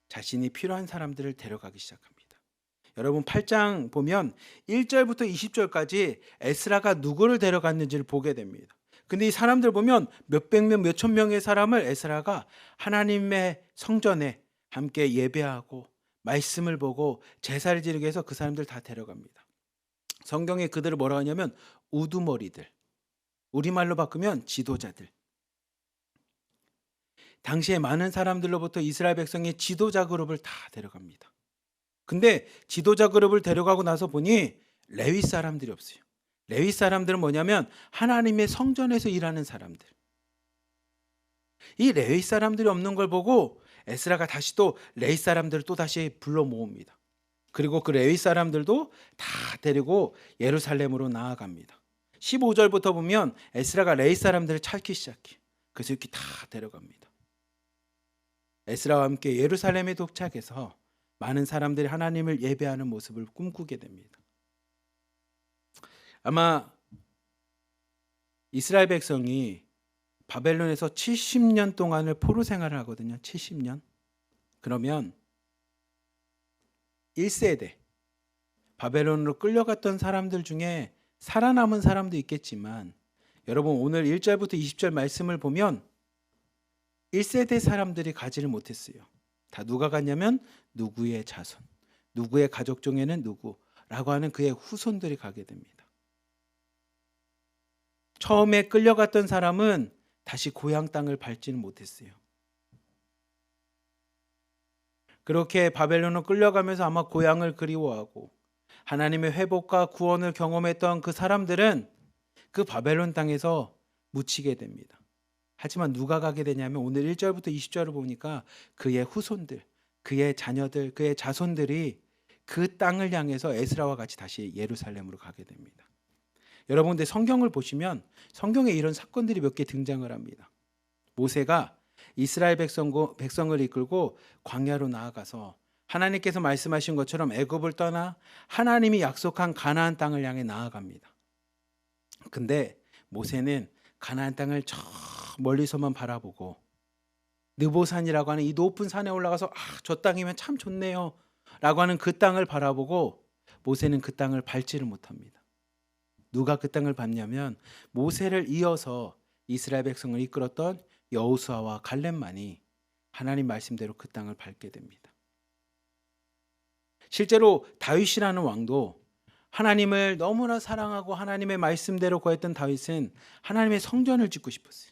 자신이 필요한 사람들을 데려가기 시작합니다. 여러분 8장 보면 1절부터 20절까지 에스라가 누구를 데려갔는지를 보게 됩니다. 근데 이 사람들 보면 몇백 명, 몇천 명의 사람을 에스라가 하나님의 성전에 함께 예배하고 말씀을 보고 제사를 지르게 해서 그 사람들 다 데려갑니다. 성경에 그들을 뭐라 하냐면 우두머리들, 우리말로 바꾸면 지도자들. 당시에 많은 사람들로부터 이스라엘 백성의 지도자 그룹을 다 데려갑니다. 근데 지도자 그룹을 데려가고 나서 보니 레위 사람들이 없어요. 레위 사람들은 뭐냐면 하나님의 성전에서 일하는 사람들. 이 레위 사람들이 없는 걸 보고 에스라가 다시 또 레위 사람들을 또 다시 불러 모읍니다. 그리고 그 레위 사람들도 다 데리고 예루살렘으로 나아갑니다. 15절부터 보면 에스라가 레위 사람들을 찾기 시작해요. 그래서 이렇게 다 데려갑니다. 에스라와 함께 예루살렘에 도착해서 많은 사람들이 하나님을 예배하는 모습을 꿈꾸게 됩니다. 아마 이스라엘 백성이 바벨론에서 70년 동안을 포로 생활을 하거든요. 70년. 그러면 1세대 바벨론으로 끌려갔던 사람들 중에 살아남은 사람도 있겠지만 여러분 오늘 1절부터 20절 말씀을 보면 1세대 사람들이 가지를 못했어요. 다 누가 갔냐면 누구의 자손, 누구의 가족 중에는 누구라고 하는 그의 후손들이 가게 됩니다. 처음에 끌려갔던 사람은 다시 고향 땅을 밟지는 못했어요. 그렇게 바벨론으로 끌려가면서 아마 고향을 그리워하고 하나님의 회복과 구원을 경험했던 그 사람들은 그 바벨론 땅에서 묻히게 됩니다. 하지만 누가 가게 되냐면 오늘 1절부터 20절을 보니까 그의 후손들, 그의 자녀들, 그의 자손들이 그 땅을 향해서 에스라와 같이 다시 예루살렘으로 가게 됩니다. 여러분들 성경을 보시면 성경에 이런 사건들이 몇 개 등장을 합니다. 모세가 이스라엘 백성을 이끌고 광야로 나아가서 하나님께서 말씀하신 것처럼 애굽을 떠나 하나님이 약속한 가나안 땅을 향해 나아갑니다. 근데 모세는 가나안 땅을 저 멀리서만 바라보고 느보산이라고 하는 이 높은 산에 올라가서 저 땅이면 참 좋네요 라고 하는 그 땅을 바라보고 모세는 그 땅을 밟지를 못합니다. 누가 그 땅을 밟냐면 모세를 이어서 이스라엘 백성을 이끌었던 여호수아와 갈렙만이 하나님 말씀대로 그 땅을 밟게 됩니다. 실제로 다윗이라는 왕도 하나님을 너무나 사랑하고 하나님의 말씀대로 거했던 다윗은 하나님의 성전을 짓고 싶었어요.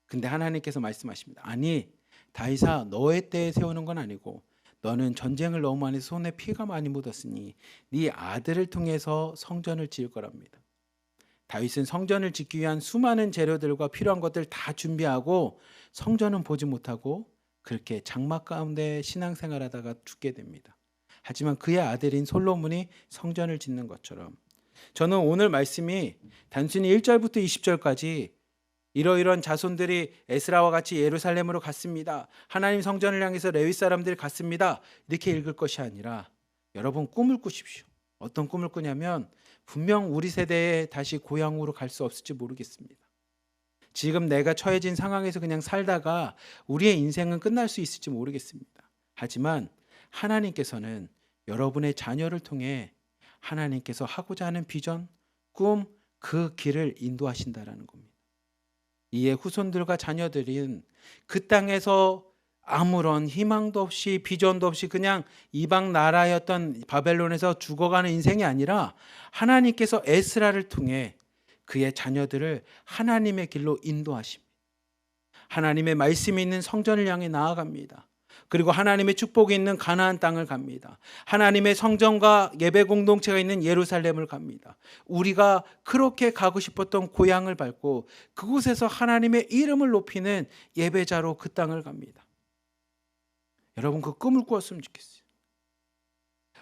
근데 하나님께서 말씀하십니다. 아니 다윗아 너의 때에 세우는 건 아니고 너는 전쟁을 너무 많이 해서 손에 피가 많이 묻었으니 네 아들을 통해서 성전을 지을 거랍니다. 다윗은 성전을 짓기 위한 수많은 재료들과 필요한 것들 다 준비하고 성전은 보지 못하고 그렇게 장막 가운데 신앙생활하다가 죽게 됩니다. 하지만 그의 아들인 솔로몬이 성전을 짓는 것처럼 저는 오늘 말씀이 단순히 1절부터 20절까지 이러이러한 자손들이 에스라와 같이 예루살렘으로 갔습니다. 하나님 성전을 향해서 레위 사람들이 갔습니다. 이렇게 읽을 것이 아니라 여러분 꿈을 꾸십시오. 어떤 꿈을 꾸냐면 분명 우리 세대에 다시 고향으로 갈 수 없을지 모르겠습니다. 지금 내가 처해진 상황에서 그냥 살다가 우리의 인생은 끝날 수 있을지 모르겠습니다. 하지만 하나님께서는 여러분의 자녀를 통해 하나님께서 하고자 하는 비전, 꿈, 그 길을 인도하신다라는 겁니다. 이에 후손들과 자녀들은 그 땅에서 아무런 희망도 없이 비전도 없이 그냥 이방 나라였던 바벨론에서 죽어가는 인생이 아니라 하나님께서 에스라를 통해 그의 자녀들을 하나님의 길로 인도하십니다. 하나님의 말씀이 있는 성전을 향해 나아갑니다. 그리고 하나님의 축복이 있는 가나안 땅을 갑니다. 하나님의 성전과 예배 공동체가 있는 예루살렘을 갑니다. 우리가 그렇게 가고 싶었던 고향을 밟고 그곳에서 하나님의 이름을 높이는 예배자로 그 땅을 갑니다. 여러분 그 꿈을 꾸었으면 좋겠어요.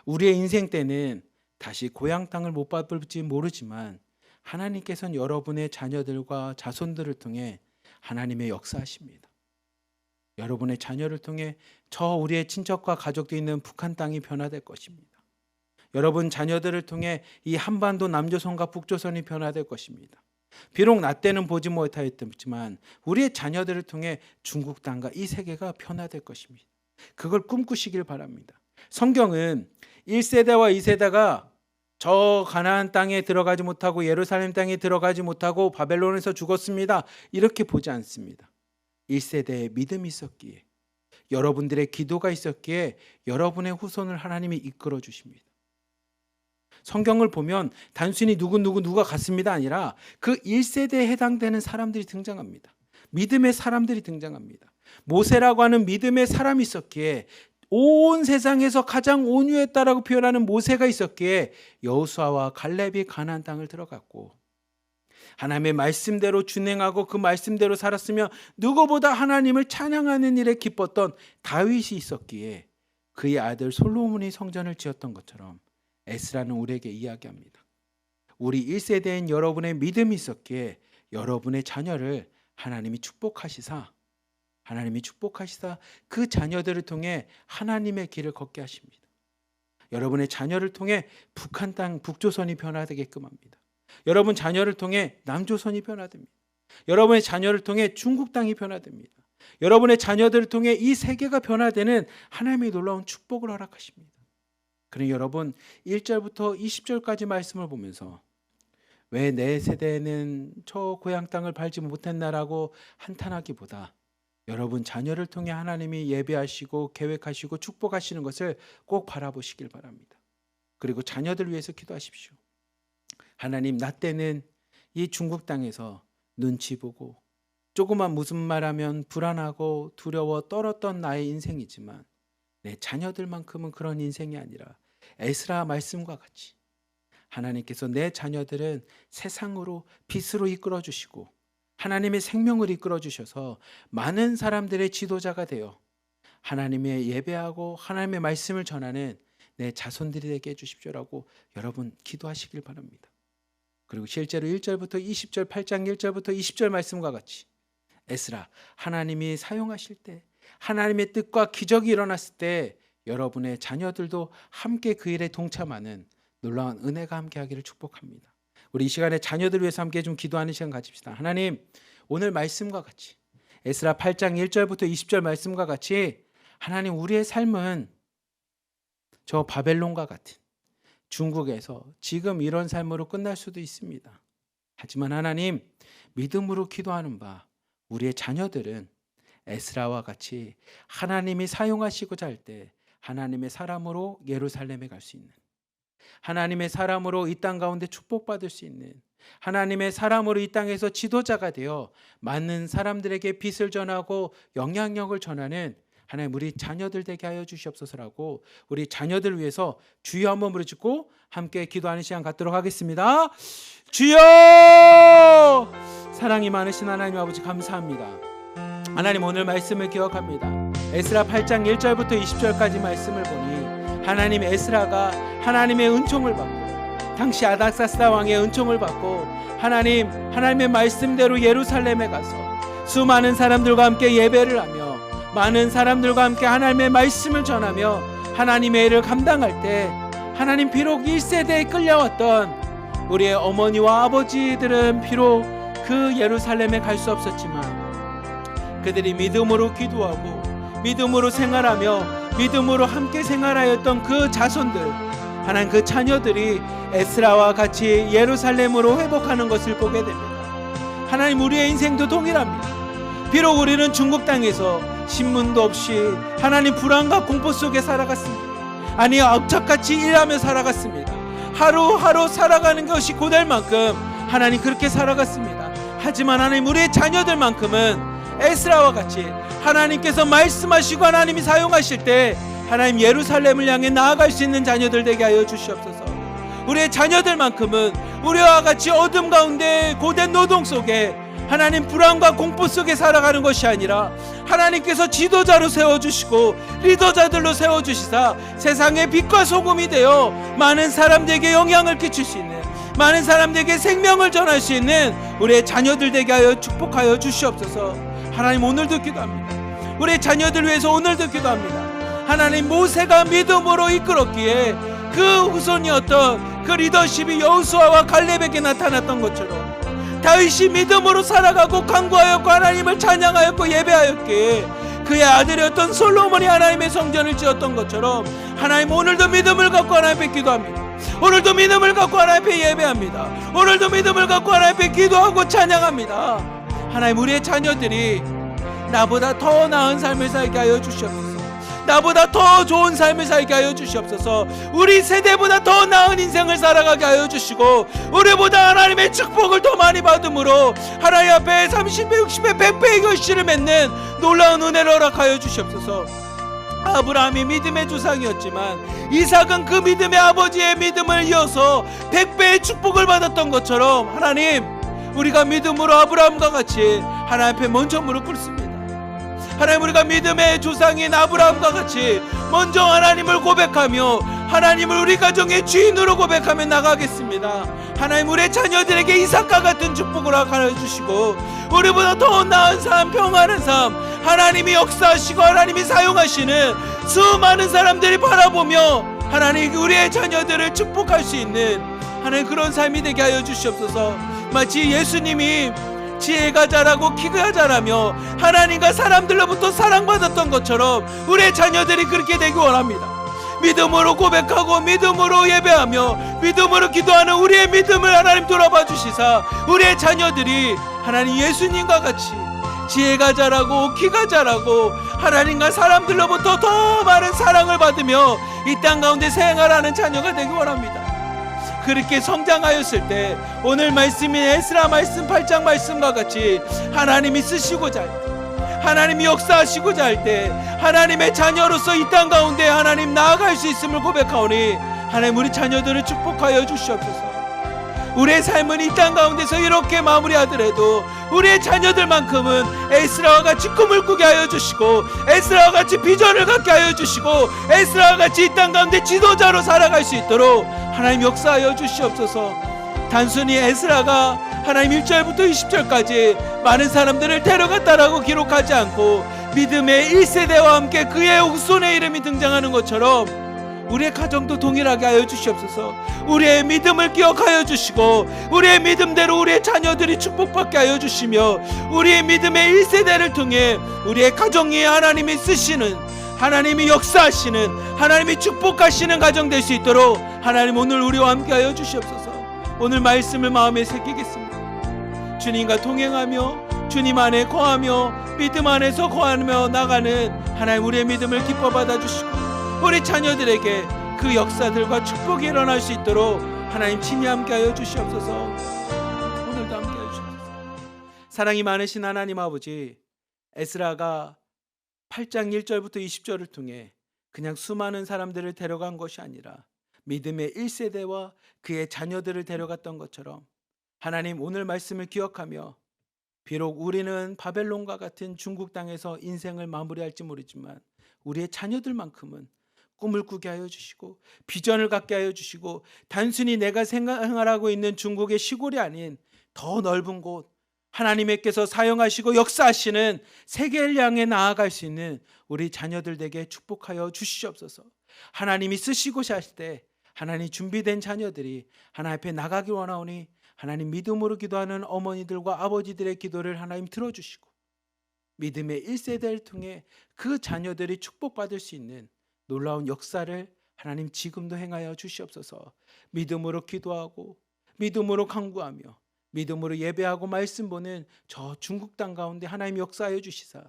우리의 인생 때는 다시 고향 땅을 못 밟을지 모르지만 하나님께서는 여러분의 자녀들과 자손들을 통해 하나님의 역사하십니다. 여러분의 자녀를 통해 우리의 친척과 가족도 있는 북한 땅이 변화될 것입니다. 여러분 자녀들을 통해 이 한반도 남조선과 북조선이 변화될 것입니다. 비록 나 때는 보지 못하였지만 우리의 자녀들을 통해 중국 땅과 이 세계가 변화될 것입니다. 그걸 꿈꾸시길 바랍니다. 성경은 1세대와 2세대가 저 가나안 땅에 들어가지 못하고 예루살렘 땅에 들어가지 못하고 바벨론에서 죽었습니다. 이렇게 보지 않습니다. 1세대의 믿음이 있었기에, 여러분들의 기도가 있었기에 여러분의 후손을 하나님이 이끌어 주십니다. 성경을 보면 단순히 누가 갔습니다 아니라 그 1세대에 해당되는 사람들이 등장합니다. 믿음의 사람들이 등장합니다. 모세라고 하는 믿음의 사람이 있었기에, 온 세상에서 가장 온유했다라고 표현하는 모세가 있었기에 여호수아와 갈렙이 가나안 땅을 들어갔고, 하나님의 말씀대로 준행하고 그 말씀대로 살았으며 누구보다 하나님을 찬양하는 일에 기뻤던 다윗이 있었기에 그의 아들 솔로몬이 성전을 지었던 것처럼 에스라는 우리에게 이야기합니다. 우리 1세대인 여러분의 믿음이 있었기에 여러분의 자녀를 하나님이 축복하시사 그 자녀들을 통해 하나님의 길을 걷게 하십니다. 여러분의 자녀를 통해 북한 땅, 북조선이 변화되게끔 합니다. 여러분 자녀를 통해 남조선이 변화됩니다. 여러분의 자녀를 통해 중국 땅이 변화됩니다. 여러분의 자녀들을 통해 이 세계가 변화되는 하나님의 놀라운 축복을 허락하십니다. 그러니 여러분 1절부터 20절까지 말씀을 보면서 왜 내 세대는 저 고향 땅을 밟지 못했나라고 한탄하기보다 여러분 자녀를 통해 하나님이 예배하시고 계획하시고 축복하시는 것을 꼭 바라보시길 바랍니다. 그리고 자녀들 위해서 기도하십시오. 하나님, 나 때는 이 중국 땅에서 눈치 보고 조그만 무슨 말하면 불안하고 두려워 떨었던 나의 인생이지만 내 자녀들만큼은 그런 인생이 아니라 에스라 말씀과 같이 하나님께서 내 자녀들은 세상으로 빛으로 이끌어 주시고 하나님의 생명을 이끌어 주셔서 많은 사람들의 지도자가 되어 하나님의 예배하고 하나님의 말씀을 전하는 내 자손들이 되게 해주십시오라고 여러분 기도하시길 바랍니다. 그리고 실제로 1절부터 20절, 8장 1절부터 20절 말씀과 같이 에스라, 하나님이 사용하실 때, 하나님의 뜻과 기적이 일어났을 때 여러분의 자녀들도 함께 그 일에 동참하는 놀라운 은혜가 함께하기를 축복합니다. 우리 이 시간에 자녀들 위해서 함께 좀 기도하는 시간 가집시다. 하나님, 오늘 말씀과 같이 에스라 8장 1절부터 20절 말씀과 같이 하나님, 우리의 삶은 저 바벨론과 같은 중국에서 지금 이런 삶으로 끝날 수도 있습니다. 하지만 하나님, 믿음으로 기도하는 바 우리의 자녀들은 에스라와 같이 하나님이 사용하시고자 할 때 하나님의 사람으로 예루살렘에 갈 수 있는, 하나님의 사람으로 이 땅 가운데 축복받을 수 있는, 하나님의 사람으로 이 땅에서 지도자가 되어 많은 사람들에게 빛을 전하고 영향력을 전하는 하나님, 우리 자녀들 되게 하여 주시옵소서라고 우리 자녀들 위해서 주여 한번 부르짖고 함께 기도하는 시간 갖도록 하겠습니다. 주여! 사랑이 많으신 하나님 아버지, 감사합니다. 하나님, 오늘 말씀을 기억합니다. 에스라 8장 1절부터 20절까지 말씀을 보니 하나님, 에스라가 하나님의 은총을 받고 당시 아닥사스다 왕의 은총을 받고 하나님의 말씀대로 예루살렘에 가서 수많은 사람들과 함께 예배를 하며 많은 사람들과 함께 하나님의 말씀을 전하며 하나님의 일을 감당할 때 하나님, 비록 1세대에 끌려왔던 우리의 어머니와 아버지들은 비록 그 예루살렘에 갈 수 없었지만 그들이 믿음으로 기도하고 믿음으로 생활하며 믿음으로 함께 생활하였던 그 자손들, 하나님, 그 자녀들이 에스라와 같이 예루살렘으로 회복하는 것을 보게 됩니다. 하나님, 우리의 인생도 동일합니다. 비록 우리는 중국 땅에서 신문도 없이 하나님 불안과 공포 속에 살아갔습니다. 아니, 악착같이 일하며 살아갔습니다. 하루하루 살아가는 것이 고될 만큼 하나님 그렇게 살아갔습니다. 하지만 하나님, 우리의 자녀들만큼은 에스라와 같이 하나님께서 말씀하시고 하나님이 사용하실 때 하나님 예루살렘을 향해 나아갈 수 있는 자녀들 되게 하여 주시옵소서. 우리의 자녀들만큼은 우리와 같이 어둠 가운데 고된 노동 속에 하나님 불안과 공포 속에 살아가는 것이 아니라 하나님께서 지도자로 세워주시고 리더자들로 세워주시사 세상의 빛과 소금이 되어 많은 사람들에게 영향을 끼칠 수 있는, 많은 사람들에게 생명을 전할 수 있는 우리의 자녀들 되게 하여 축복하여 주시옵소서. 하나님, 오늘도 기도합니다. 우리의 자녀들 위해서 오늘도 기도합니다. 하나님, 모세가 믿음으로 이끌었기에 그 후손이었던 그 리더십이 여호수아와 갈렙에게 나타났던 것처럼 다윗이 믿음으로 살아가고 간구하였고 하나님을 찬양하였고 예배하였기에 그의 아들이었던 솔로몬이 하나님의 성전을 지었던 것처럼 하나님 오늘도 믿음을 갖고 하나님 앞에 기도합니다. 오늘도 믿음을 갖고 하나님 앞에 예배합니다. 오늘도 믿음을 갖고 하나님 앞에 기도하고 찬양합니다. 하나님 우리의 자녀들이 나보다 더 나은 삶을 살게 하여 주시옵소서. 나보다 더 좋은 삶을 살게 하여 주시옵소서. 우리 세대보다 더 나은 인생을 살아가게 하여 주시고 우리보다 하나님의 축복을 더 많이 받음으로 하나님 앞에 30배 60배 100배의 결실을 맺는 놀라운 은혜를 허락하여 주시옵소서. 아브라함이 믿음의 조상이었지만 이삭은 그 믿음의 아버지의 믿음을 이어서 100배의 축복을 받았던 것처럼 하나님 우리가 믿음으로 아브라함과 같이 하나님 앞에 먼저 무릎 꿇습니다. 하나님 우리가 믿음의 조상인 아브라함과 같이 먼저 하나님을 고백하며 하나님을 우리 가정의 주인으로 고백하며 나가겠습니다. 하나님 우리의 자녀들에게 이삭과 같은 축복을 허락하여 주시고 우리보다 더 나은 삶 평안한 삶 하나님이 역사하시고 하나님이 사용하시는 수많은 사람들이 바라보며 하나님 우리의 자녀들을 축복할 수 있는 하나님 그런 삶이 되게 하여 주시옵소서. 마치 예수님이 지혜가 자라고 키가 자라며 하나님과 사람들로부터 사랑받았던 것처럼 우리의 자녀들이 그렇게 되기 원합니다. 믿음으로 고백하고 믿음으로 예배하며 믿음으로 기도하는 우리의 믿음을 하나님 돌아봐 주시사 우리의 자녀들이 하나님 예수님과 같이 지혜가 자라고 키가 자라고 하나님과 사람들로부터 더 많은 사랑을 받으며 이 땅 가운데 생활하는 자녀가 되기 원합니다. 그렇게 성장하였을 때 오늘 말씀인 에스라 말씀 8장 말씀과 같이 하나님이 쓰시고자 할 때 하나님이 역사하시고자 할 때 하나님의 자녀로서 이 땅 가운데 하나님 나아갈 수 있음을 고백하오니 하나님 우리 자녀들을 축복하여 주시옵소서. 우리의 삶은 이 땅 가운데서 이렇게 마무리하더라도 우리의 자녀들만큼은 에스라와 같이 꿈을 꾸게 하여 주시고 에스라와 같이 비전을 갖게 하여 주시고 에스라와 같이 이 땅 가운데 지도자로 살아갈 수 있도록 하나님 역사하여 주시옵소서. 단순히 에스라가 하나님 1절부터 20절까지 많은 사람들을 데려갔다라고 기록하지 않고 믿음의 1세대와 함께 그의 후손의 이름이 등장하는 것처럼 우리의 가정도 동일하게 하여 주시옵소서. 우리의 믿음을 기억하여 주시고 우리의 믿음대로 우리의 자녀들이 축복받게 하여 주시며 우리의 믿음의 1세대를 통해 우리의 가정에 하나님이 쓰시는 하나님이 역사하시는 하나님이 축복하시는 가정 될 수 있도록 하나님 오늘 우리와 함께 하여 주시옵소서. 오늘 말씀을 마음에 새기겠습니다. 주님과 동행하며 주님 안에 거하며 믿음 안에서 거하며 나가는 하나님 우리의 믿음을 기뻐 받아주시고 우리 자녀들에게 그 역사들과 축복이 일어날 수 있도록 하나님 친히 함께하여 주시옵소서. 오늘도 함께하여 주시옵소서. 사랑이 많으신 하나님 아버지, 에스라가 8장 1절부터 20절을 통해 그냥 수많은 사람들을 데려간 것이 아니라 믿음의 1세대와 그의 자녀들을 데려갔던 것처럼 하나님 오늘 말씀을 기억하며 비록 우리는 바벨론과 같은 중국 땅에서 인생을 마무리할지 모르지만 우리의 자녀들만큼은 꿈을 꾸게 하여 주시고 비전을 갖게 하여 주시고 단순히 내가 생활하고 있는 중국의 시골이 아닌 더 넓은 곳 하나님께서 사용하시고 역사하시는 세계를 향해 나아갈 수 있는 우리 자녀들에게 축복하여 주시옵소서. 하나님이 쓰시고자 하실 때 하나님 준비된 자녀들이 하나님 앞에 나가기 원하오니 하나님 믿음으로 기도하는 어머니들과 아버지들의 기도를 하나님 들어주시고 믿음의 1세대를 통해 그 자녀들이 축복받을 수 있는 놀라운 역사를 하나님 지금도 행하여 주시옵소서. 믿음으로 기도하고 믿음으로 간구하며 믿음으로 예배하고 말씀 보는 저 중국 땅 가운데 하나님 역사하여 주시사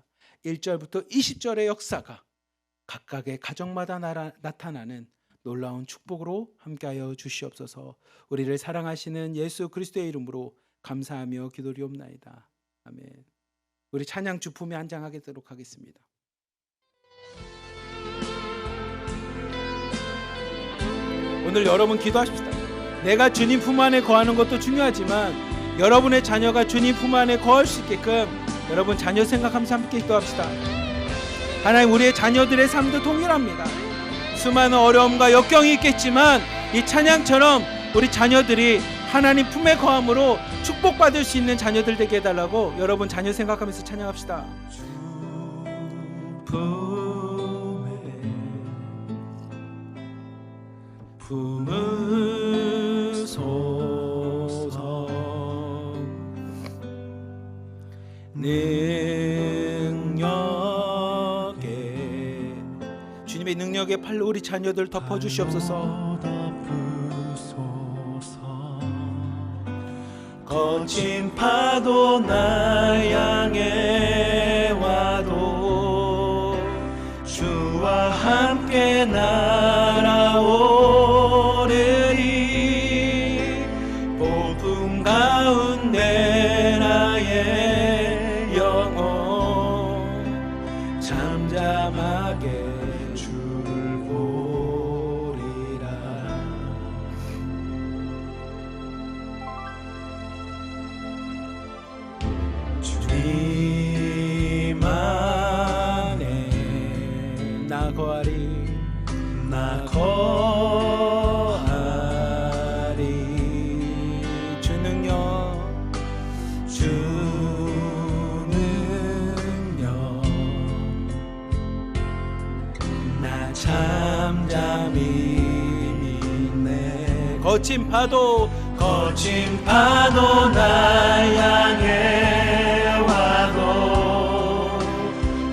1절부터 20절의 역사가 각각의 가정마다 나타나는 놀라운 축복으로 함께하여 주시옵소서. 우리를 사랑하시는 예수 그리스도의 이름으로 감사하며 기도리옵나이다. 아멘. 우리 찬양 주품에 한장하도록 하겠습니다. 오늘 여러분 기도하십시다. 내가 주님 품 안에 거하는 것도 중요하지만 여러분의 자녀가 주님 품 안에 거할 수 있게끔 여러분 자녀 생각하면서 함께 기도합시다. 하나님 우리의 자녀들의 삶도 동일합니다. 수많은 어려움과 역경이 있겠지만 이 찬양처럼 우리 자녀들이 하나님 품에 거함으로 축복받을 수 있는 자녀들 되게 해달라고 여러분 자녀 생각하면서 찬양합시다. 품으소서. 능력에 주님의 능력의 팔로 우리 자녀들 덮어주시옵소서. 거친 파도 나 향해 와도 주와 함께 날아오르리. 폭풍 가운데 나의 영혼 잠잠하게 주를 보리라. 주님 안에 나 거하리 주 능력 나 잠잠히 믿네. 거친 파도 나 향해 와도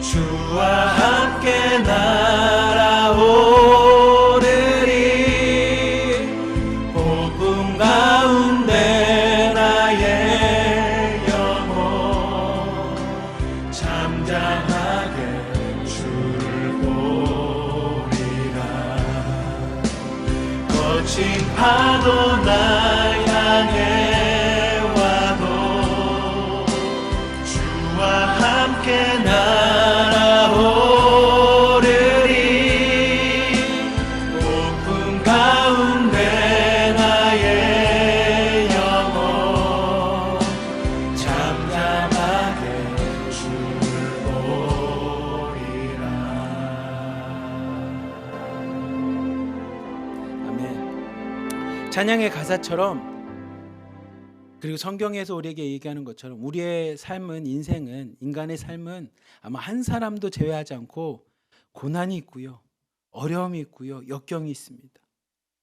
주와 함께 날아오르리. 폭풍 가운데 나의 영혼 잠잠하게 주를 보리라. 거친 파도 나 향해 와도 주와 함께 날아오르리. 폭풍 가운데 나의 영혼 잠잠하게 주를 보리라. 아멘. 찬양의 가사처럼, 그리고 성경에서 우리에게 얘기하는 것처럼 우리의 삶은, 인생은, 인간의 삶은 아마 한 사람도 제외하지 않고 고난이 있고요, 어려움이 있고요, 역경이 있습니다.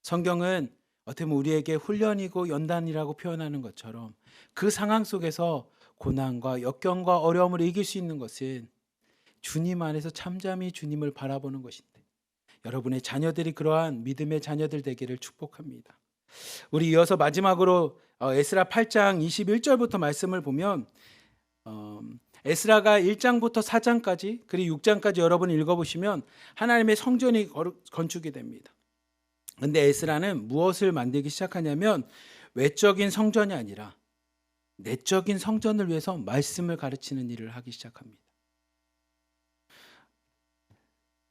성경은 어떻게 보면 우리에게 훈련이고 연단이라고 표현하는 것처럼 그 상황 속에서 고난과 역경과 어려움을 이길 수 있는 것은 주님 안에서 참잠히 주님을 바라보는 것인데, 여러분의 자녀들이 그러한 믿음의 자녀들 되기를 축복합니다. 우리 이어서 마지막으로 에스라 8장 21절부터 말씀을 보면, 에스라가 1장부터 4장까지 그리고 6장까지 여러분 읽어보시면 하나님의 성전이 건축이 됩니다. 그런데 에스라는 무엇을 만들기 시작하냐면 외적인 성전이 아니라 내적인 성전을 위해서 말씀을 가르치는 일을 하기 시작합니다.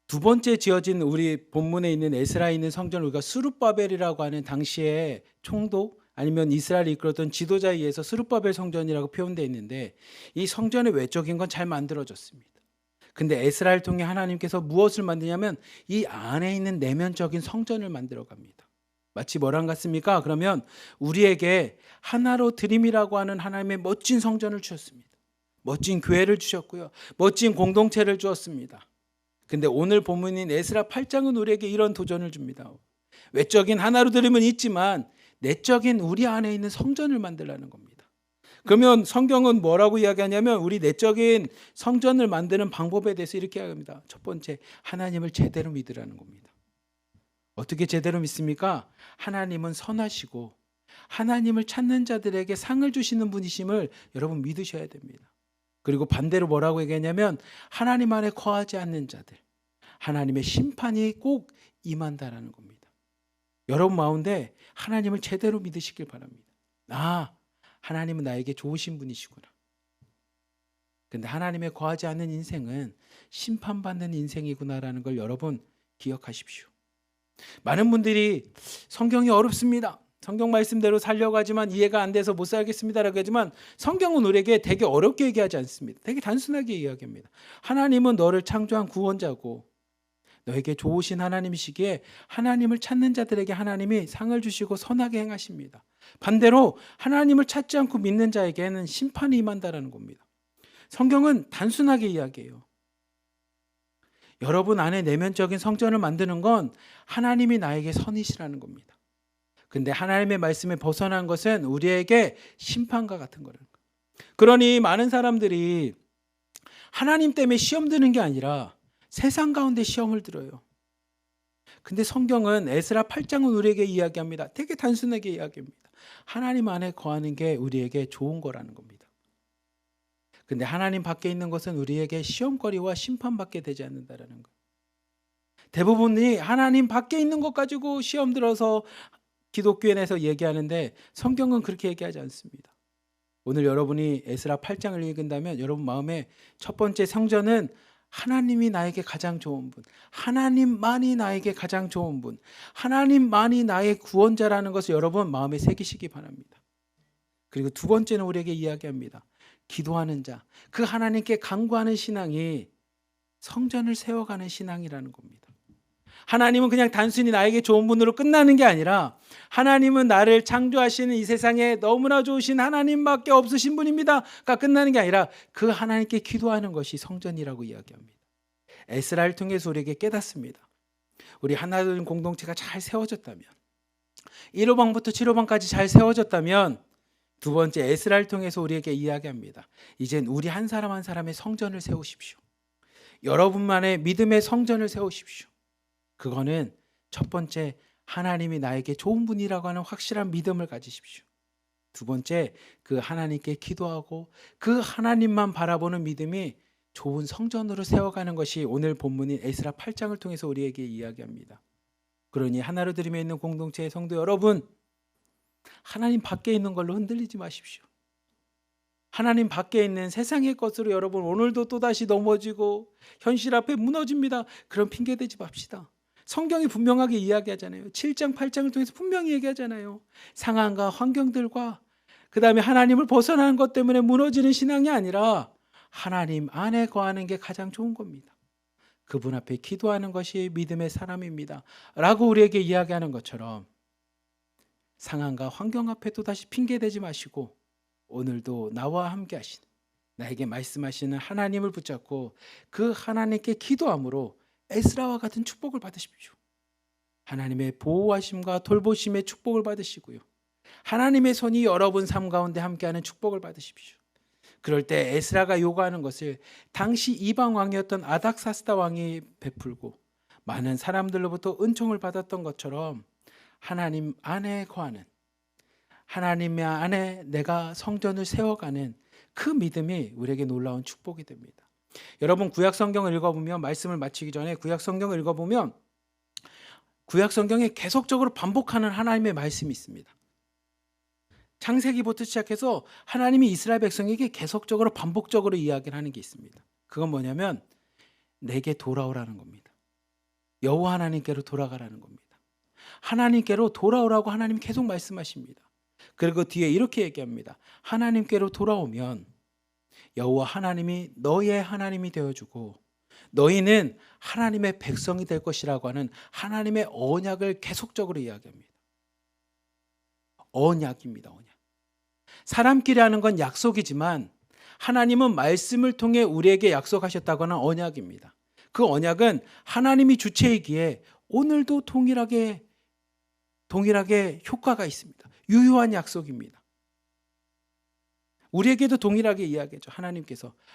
두 번째 지어진 우리 본문에 있는 에스라에 있는 성전을 우리가 스룹바벨이라고 하는 당시의 총독 아니면 이스라엘을 이끌었던 지도자에 의해서 스룹바벨 성전이라고 표현되어 있는데, 이 성전의 외적인 건 잘 만들어졌습니다. 근데 에스라를 통해 하나님께서 무엇을 만드냐면 이 안에 있는 내면적인 성전을 만들어 갑니다. 마치 뭐랑 같습니까? 그러면 우리에게 하나로 드림이라고 하는 하나님의 멋진 성전을 주셨습니다. 멋진 교회를 주셨고요, 멋진 공동체를 주었습니다. 근데 오늘 본문인 에스라 8장은 우리에게 이런 도전을 줍니다. 외적인 하나로 드림은 있지만 내적인 우리 안에 있는 성전을 만들라는 겁니다. 그러면 성경은 뭐라고 이야기하냐면 우리 내적인 성전을 만드는 방법에 대해서 이렇게 이야기합니다. 첫 번째, 하나님을 제대로 믿으라는 겁니다. 어떻게 제대로 믿습니까? 하나님은 선하시고 하나님을 찾는 자들에게 상을 주시는 분이심을 여러분 믿으셔야 됩니다. 그리고 반대로 뭐라고 얘기하냐면 하나님 안에 거하지 않는 자들, 하나님의 심판이 꼭 임한다라는 겁니다. 여러분 마음에 하나님을 제대로 믿으시길 바랍니다. 하나님은 나에게 좋으신 분이시구나. 근데 하나님에 거하지 않는 인생은 심판받는 인생이구나라는 걸 여러분 기억하십시오. 많은 분들이 성경이 어렵습니다, 성경 말씀대로 살려고 하지만 이해가 안 돼서 못 살겠습니다라고 하지만, 성경은 우리에게 되게 어렵게 얘기하지 않습니다. 되게 단순하게 이야기합니다. 하나님은 너를 창조한 구원자고 너에게 좋으신 하나님이시기에 하나님을 찾는 자들에게 하나님이 상을 주시고 선하게 행하십니다. 반대로 하나님을 찾지 않고 믿는 자에게는 심판이 임한다라는 겁니다. 성경은 단순하게 이야기해요. 여러분 안에 내면적인 성전을 만드는 건 하나님이 나에게 선이시라는 겁니다. 근데 하나님의 말씀에 벗어난 것은 우리에게 심판과 같은 거라는 거예요. 그러니 많은 사람들이 하나님 때문에 시험 드는 게 아니라 세상 가운데 시험을 들어요. 근데 성경은 에스라 8장은 우리에게 이야기합니다. 되게 단순하게 이야기합니다. 하나님 안에 거하는 게 우리에게 좋은 거라는 겁니다. 근데 하나님 밖에 있는 것은 우리에게 시험거리와 심판받게 되지 않는다라는 거예요. 대부분이 하나님 밖에 있는 것 가지고 시험 들어서 기독교에 대해서 얘기하는데 성경은 그렇게 얘기하지 않습니다. 오늘 여러분이 에스라 8장을 읽은다면 여러분 마음에 첫 번째 성전은 하나님이 나에게 가장 좋은 분, 하나님만이 나에게 가장 좋은 분, 하나님만이 나의 구원자라는 것을 여러분 마음에 새기시기 바랍니다. 그리고 두 번째는 우리에게 이야기합니다. 기도하는 자, 그 하나님께 간구하는 신앙이 성전을 세워가는 신앙이라는 겁니다. 하나님은 그냥 단순히 나에게 좋은 분으로 끝나는 게 아니라 하나님은 나를 창조하시는 이 세상에 너무나 좋으신 하나님밖에 없으신 분입니다가 끝나는 게 아니라 그 하나님께 기도하는 것이 성전이라고 이야기합니다. 에스라를 통해서 우리에게 깨닫습니다. 우리 하나님 공동체가 잘 세워졌다면 1호방부터 7호방까지 잘 세워졌다면 두 번째 에스라를 통해서 우리에게 이야기합니다. 이젠 우리 한 사람 한 사람의 성전을 세우십시오. 여러분만의 믿음의 성전을 세우십시오. 그거는 첫 번째 하나님이 나에게 좋은 분이라고 하는 확실한 믿음을 가지십시오. 두 번째 그 하나님께 기도하고 그 하나님만 바라보는 믿음이 좋은 성전으로 세워가는 것이 오늘 본문인 에스라 8장을 통해서 우리에게 이야기합니다. 그러니 하나로 드림에 있는 공동체의 성도 여러분, 하나님 밖에 있는 걸로 흔들리지 마십시오. 하나님 밖에 있는 세상의 것으로 여러분 오늘도 또다시 넘어지고 현실 앞에 무너집니다. 그런 핑계 대지 맙시다. 성경이 분명하게 이야기하잖아요. 7장 8장을 통해서 분명히 얘기하잖아요. 상황과 환경들과 그 다음에 하나님을 벗어나는 것 때문에 무너지는 신앙이 아니라 하나님 안에 거하는 게 가장 좋은 겁니다. 그분 앞에 기도하는 것이 믿음의 사람입니다 라고 우리에게 이야기하는 것처럼 상황과 환경 앞에 또다시 핑계대지 마시고 오늘도 나와 함께 하시는 나에게 말씀하시는 하나님을 붙잡고 그 하나님께 기도함으로 에스라와 같은 축복을 받으십시오. 하나님의 보호하심과 돌보심의 축복을 받으시고요. 하나님의 손이 여러분 삶 가운데 함께하는 축복을 받으십시오. 그럴 때 에스라가 요구하는 것을 당시 이방 왕이었던 아닥사스다 왕이 베풀고 많은 사람들로부터 은총을 받았던 것처럼 하나님 안에 거하는 하나님 안에 내가 성전을 세워가는 그 믿음이 우리에게 놀라운 축복이 됩니다. 여러분 구약 성경을 읽어보면 말씀을 마치기 전에 구약 성경을 읽어보면 구약 성경에 계속적으로 반복하는 하나님의 말씀이 있습니다. 창세기부터 시작해서 하나님이 이스라엘 백성에게 계속적으로 반복적으로 이야기를 하는 게 있습니다. 그건 뭐냐면 내게 돌아오라는 겁니다. 여호와 하나님께로 돌아가라는 겁니다. 하나님께로 돌아오라고 하나님 계속 말씀하십니다. 그리고 뒤에 이렇게 얘기합니다. 하나님께로 돌아오면 여호와 하나님이 너희의 하나님이 되어주고 너희는 하나님의 백성이 될 것이라고 하는 하나님의 언약을 계속적으로 이야기합니다. 언약입니다. 언약. 사람끼리 하는 건 약속이지만 하나님은 말씀을 통해 우리에게 약속하셨다고 하는 언약입니다. 그 언약은 하나님이 주체이기에 오늘도 동일하게 효과가 있습니다. 유효한 약속입니다. 우리에게도 동일하게 이야기하죠.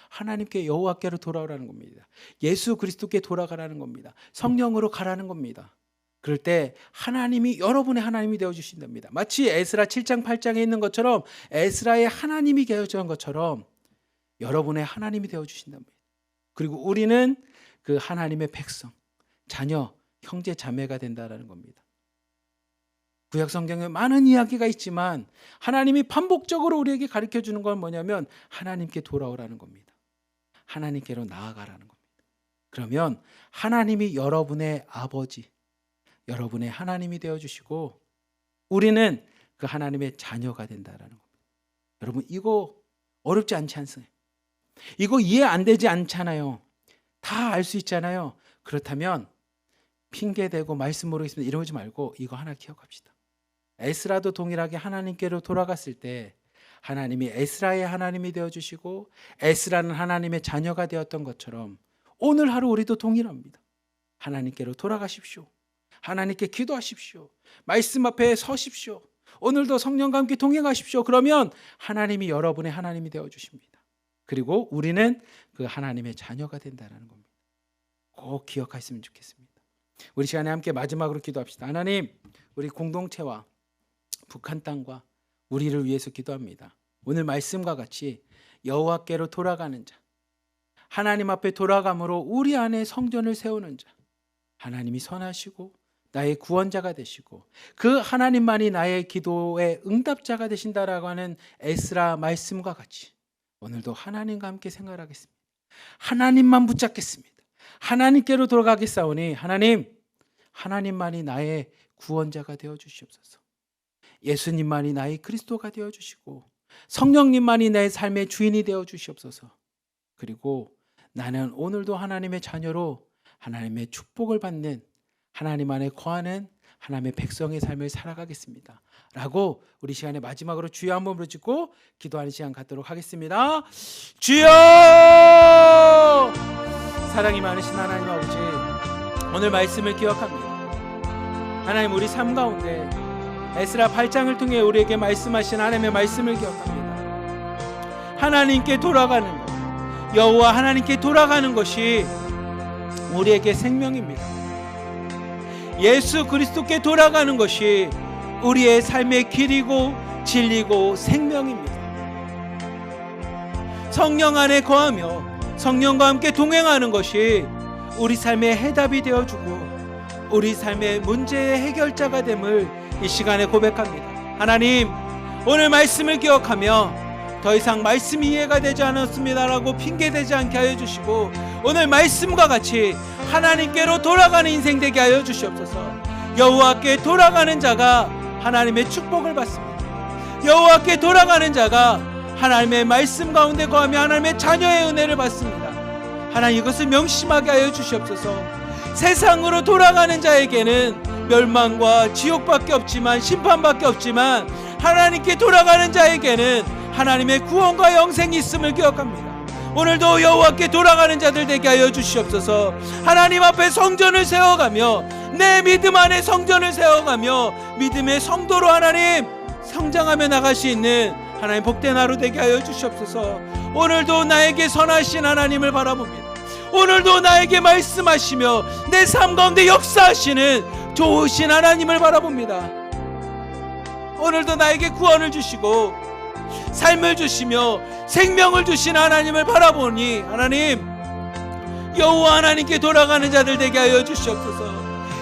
하나님께 여호와께로 돌아오라는 겁니다. 예수 그리스도께 돌아가라는 겁니다. 성령으로 가라는 겁니다. 그럴 때 하나님이 여러분의 하나님이 되어주신답니다. 마치 에스라 7장 8장에 있는 것처럼 에스라의 하나님이 되어주는 것처럼 여러분의 하나님이 되어주신답니다. 그리고 우리는 그 하나님의 백성, 자녀, 형제, 자매가 된다는 겁니다. 구약 성경에 많은 이야기가 있지만 하나님이 반복적으로 우리에게 가르쳐주는 건 뭐냐면 하나님께 돌아오라는 겁니다. 하나님께로 나아가라는 겁니다. 그러면 하나님이 여러분의 아버지, 여러분의 하나님이 되어주시고 우리는 그 하나님의 자녀가 된다는 겁니다. 여러분 이거 어렵지 않지 않습니까? 이거 이해 안 되지 않잖아요. 다 알 수 있잖아요. 그렇다면 핑계대고 말씀 모르겠습니다 이러지 말고 이거 하나 기억합시다. 에스라도 동일하게 하나님께로 돌아갔을 때 하나님이 에스라의 하나님이 되어주시고 에스라는 하나님의 자녀가 되었던 것처럼 오늘 하루 우리도 동일합니다. 하나님께로 돌아가십시오. 하나님께 기도하십시오. 말씀 앞에 서십시오. 오늘도 성령과 함께 동행하십시오. 그러면 하나님이 여러분의 하나님이 되어주십니다. 그리고 우리는 그 하나님의 자녀가 된다는 겁니다. 꼭 기억하셨으면 좋겠습니다. 우리 시간에 함께 마지막으로 기도합시다. 하나님, 우리 공동체와 북한 땅과 우리를 위해서 기도합니다. 오늘 말씀과 같이 여호와께로 돌아가는 자, 하나님 앞에 돌아감으로 우리 안에 성전을 세우는 자, 하나님이 선하시고 나의 구원자가 되시고 그 하나님만이 나의 기도의 응답자가 되신다라고 하는 에스라 말씀과 같이 오늘도 하나님과 함께 생활하겠습니다. 하나님만 붙잡겠습니다. 하나님께로 돌아가겠사오니 하나님만이 나의 구원자가 되어주시옵소서. 예수님만이 나의 그리스도가 되어주시고 성령님만이 내 삶의 주인이 되어주시옵소서. 그리고 나는 오늘도 하나님의 자녀로 하나님의 축복을 받는 하나님 안에 거하는 하나님의 백성의 삶을 살아가겠습니다 라고 우리 시간에 마지막으로 주여 한번 부르짖고 기도하는 시간 갖도록 하겠습니다. 주여! 사랑이 많으신 하나님 아버지, 오늘 말씀을 기억합니다. 하나님, 우리 삶 가운데 에스라 8장을 통해 우리에게 말씀하신 하나님의 말씀을 기억합니다. 하나님께 돌아가는 것, 여호와 하나님께 돌아가는 것이 우리에게 생명입니다. 예수 그리스도께 돌아가는 것이 우리의 삶의 길이고 진리고 생명입니다. 성령 안에 거하며 성령과 함께 동행하는 것이 우리 삶의 해답이 되어주고 우리 삶의 문제의 해결자가 됨을 이 시간에 고백합니다. 하나님, 오늘 말씀을 기억하며 더 이상 말씀이 이해가 되지 않았습니다라고 핑계대지 않게 하여 주시고 오늘 말씀과 같이 하나님께로 돌아가는 인생 되게 하여 주시옵소서. 여호와께 돌아가는 자가 하나님의 축복을 받습니다. 여호와께 돌아가는 자가 하나님의 말씀 가운데 거하며 하나님의 자녀의 은혜를 받습니다. 하나님, 이것을 명심하게 하여 주시옵소서. 세상으로 돌아가는 자에게는 멸망과 지옥밖에 없지만, 심판밖에 없지만 하나님께 돌아가는 자에게는 하나님의 구원과 영생이 있음을 기억합니다. 오늘도 여호와께 돌아가는 자들 되게 하여 주시옵소서. 하나님 앞에 성전을 세워가며 내 믿음 안에 성전을 세워가며 믿음의 성도로 하나님 성장하며 나갈 수 있는 하나님 복된 하루 되게 하여 주시옵소서. 오늘도 나에게 선하신 하나님을 바라봅니다. 오늘도 나에게 말씀하시며 내 삶 가운데 역사하시는 좋으신 하나님을 바라봅니다. 오늘도 나에게 구원을 주시고 삶을 주시며 생명을 주신 하나님을 바라보니 하나님, 여호와 하나님께 돌아가는 자들 되게 하여 주시옵소서.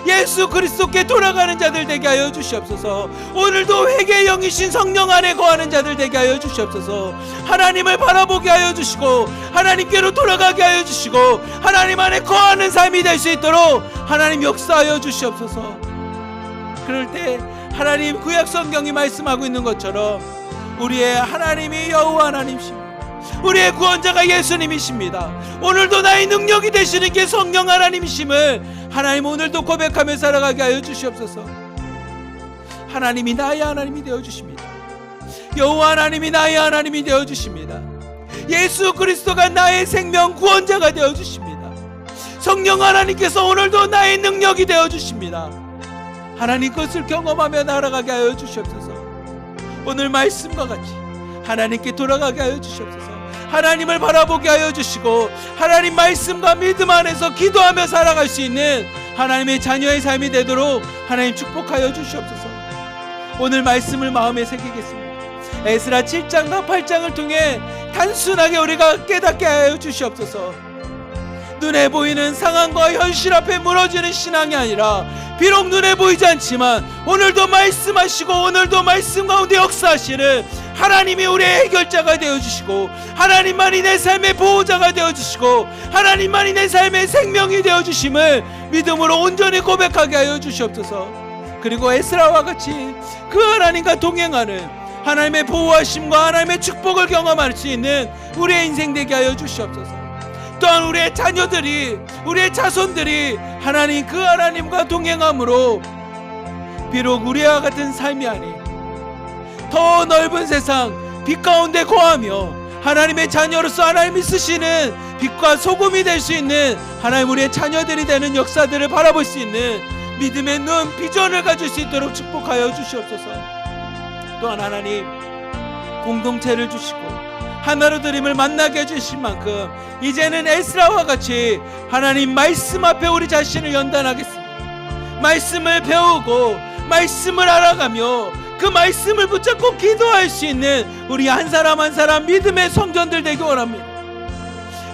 예수 그리스도께 돌아가는 자들 되게 하여 주시옵소서. 오늘도 회개의 영이신 성령 안에 거하는 자들 되게 하여 주시옵소서. 하나님을 바라보게 하여 주시고 하나님께로 돌아가게 하여 주시고 하나님 안에 거하는 삶이 될 수 있도록 하나님 역사하여 주시옵소서. 그럴 때 하나님, 구약 성경이 말씀하고 있는 것처럼 우리의 하나님이 여호와 하나님이십니다. 우리의 구원자가 예수님이십니다. 오늘도 나의 능력이 되시는 게 성령 하나님이심을 하나님 오늘도 고백하며 살아가게 하여 주시옵소서. 하나님이 나의 하나님이 되어주십니다. 여호와 하나님이 나의 하나님이 되어주십니다. 예수 그리스도가 나의 생명 구원자가 되어주십니다. 성령 하나님께서 오늘도 나의 능력이 되어주십니다. 하나님 것을 경험하며 날아가게 하여 주시옵소서. 오늘 말씀과 같이 하나님께 돌아가게 하여 주시옵소서. 하나님을 바라보게 하여 주시고 하나님 말씀과 믿음 안에서 기도하며 살아갈 수 있는 하나님의 자녀의 삶이 되도록 하나님 축복하여 주시옵소서. 오늘 말씀을 마음에 새기겠습니다. 에스라 7장과 8장을 통해 단순하게 우리가 깨닫게 하여 주시옵소서. 눈에 보이는 상황과 현실 앞에 무너지는 신앙이 아니라 비록 눈에 보이지 않지만 오늘도 말씀하시고 오늘도 말씀 가운데 역사하시는 하나님이 우리의 해결자가 되어주시고 하나님만이 내 삶의 보호자가 되어주시고 하나님만이 내 삶의 생명이 되어주심을 믿음으로 온전히 고백하게 하여 주시옵소서. 그리고 에스라와 같이 그 하나님과 동행하는 하나님의 보호하심과 하나님의 축복을 경험할 수 있는 우리의 인생 되게 하여 주시옵소서. 또한 우리의 자녀들이, 우리의 자손들이 하나님 그 하나님과 동행함으로 비록 우리와 같은 삶이 아닌 더 넓은 세상 빛 가운데 거하며 하나님의 자녀로서 하나님이 쓰시는 빛과 소금이 될 수 있는 하나님 우리의 자녀들이 되는 역사들을 바라볼 수 있는 믿음의 눈, 비전을 가질 수 있도록 축복하여 주시옵소서. 또한 하나님 공동체를 주시고 하나로 드림을 만나게 해주실 만큼 이제는 에스라와 같이 하나님 말씀 앞에 우리 자신을 연단하겠습니다. 말씀을 배우고 말씀을 알아가며 그 말씀을 붙잡고 기도할 수 있는 우리 한 사람 한 사람 믿음의 성전들 되기 원합니다.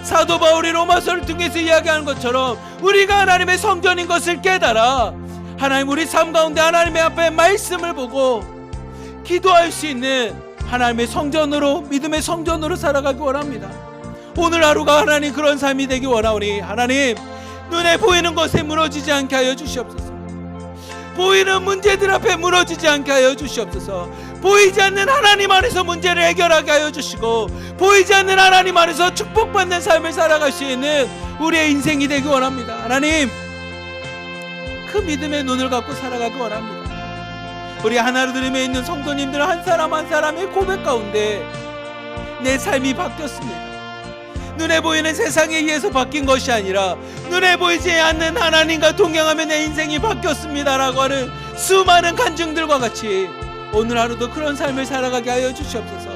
사도 바울이 로마서를 통해서 이야기하는 것처럼 우리가 하나님의 성전인 것을 깨달아 하나님 우리 삶 가운데 하나님의 앞에 말씀을 보고 기도할 수 있는 하나님의 성전으로, 믿음의 성전으로 살아가기 원합니다. 오늘 하루가 하나님 그런 삶이 되기 원하오니 하나님 눈에 보이는 것에 무너지지 않게 하여 주시옵소서. 보이는 문제들 앞에 무너지지 않게 하여 주시옵소서. 보이지 않는 하나님 안에서 문제를 해결하게 하여 주시고 보이지 않는 하나님 안에서 축복받는 삶을 살아갈 수 있는 우리의 인생이 되기 원합니다. 하나님 그 믿음의 눈을 갖고 살아가기 원합니다. 우리 하나로 드림에 있는 성도님들 한 사람 한 사람의 고백 가운데 내 삶이 바뀌었습니다. 눈에 보이는 세상에 의해서 바뀐 것이 아니라 눈에 보이지 않는 하나님과 동행하며 내 인생이 바뀌었습니다라고 하는 수많은 간증들과 같이 오늘 하루도 그런 삶을 살아가게 하여 주시옵소서.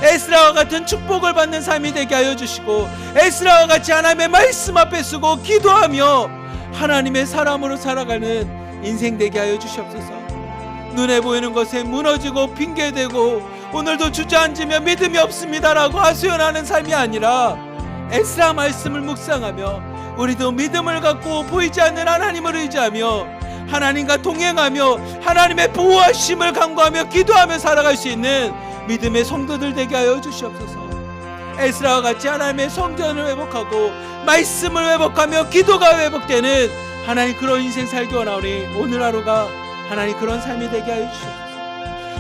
에스라와 같은 축복을 받는 삶이 되게 하여 주시고 에스라와 같이 하나님의 말씀 앞에 서고 기도하며 하나님의 사람으로 살아가는 인생 되게 하여 주시옵소서. 눈에 보이는 것에 무너지고 핑계대고 오늘도 주저앉으며 믿음이 없습니다라고 하소연하는 삶이 아니라 에스라 말씀을 묵상하며 우리도 믿음을 갖고 보이지 않는 하나님을 의지하며 하나님과 동행하며 하나님의 보호하심을 간구하며 기도하며 살아갈 수 있는 믿음의 성도들 되게 하여 주시옵소서. 에스라와 같이 하나님의 성전을 회복하고 말씀을 회복하며 기도가 회복되는 하나님 그런 인생 살기 원하오니 오늘 하루가 하나님 그런 삶이 되게 하여 주시옵소서.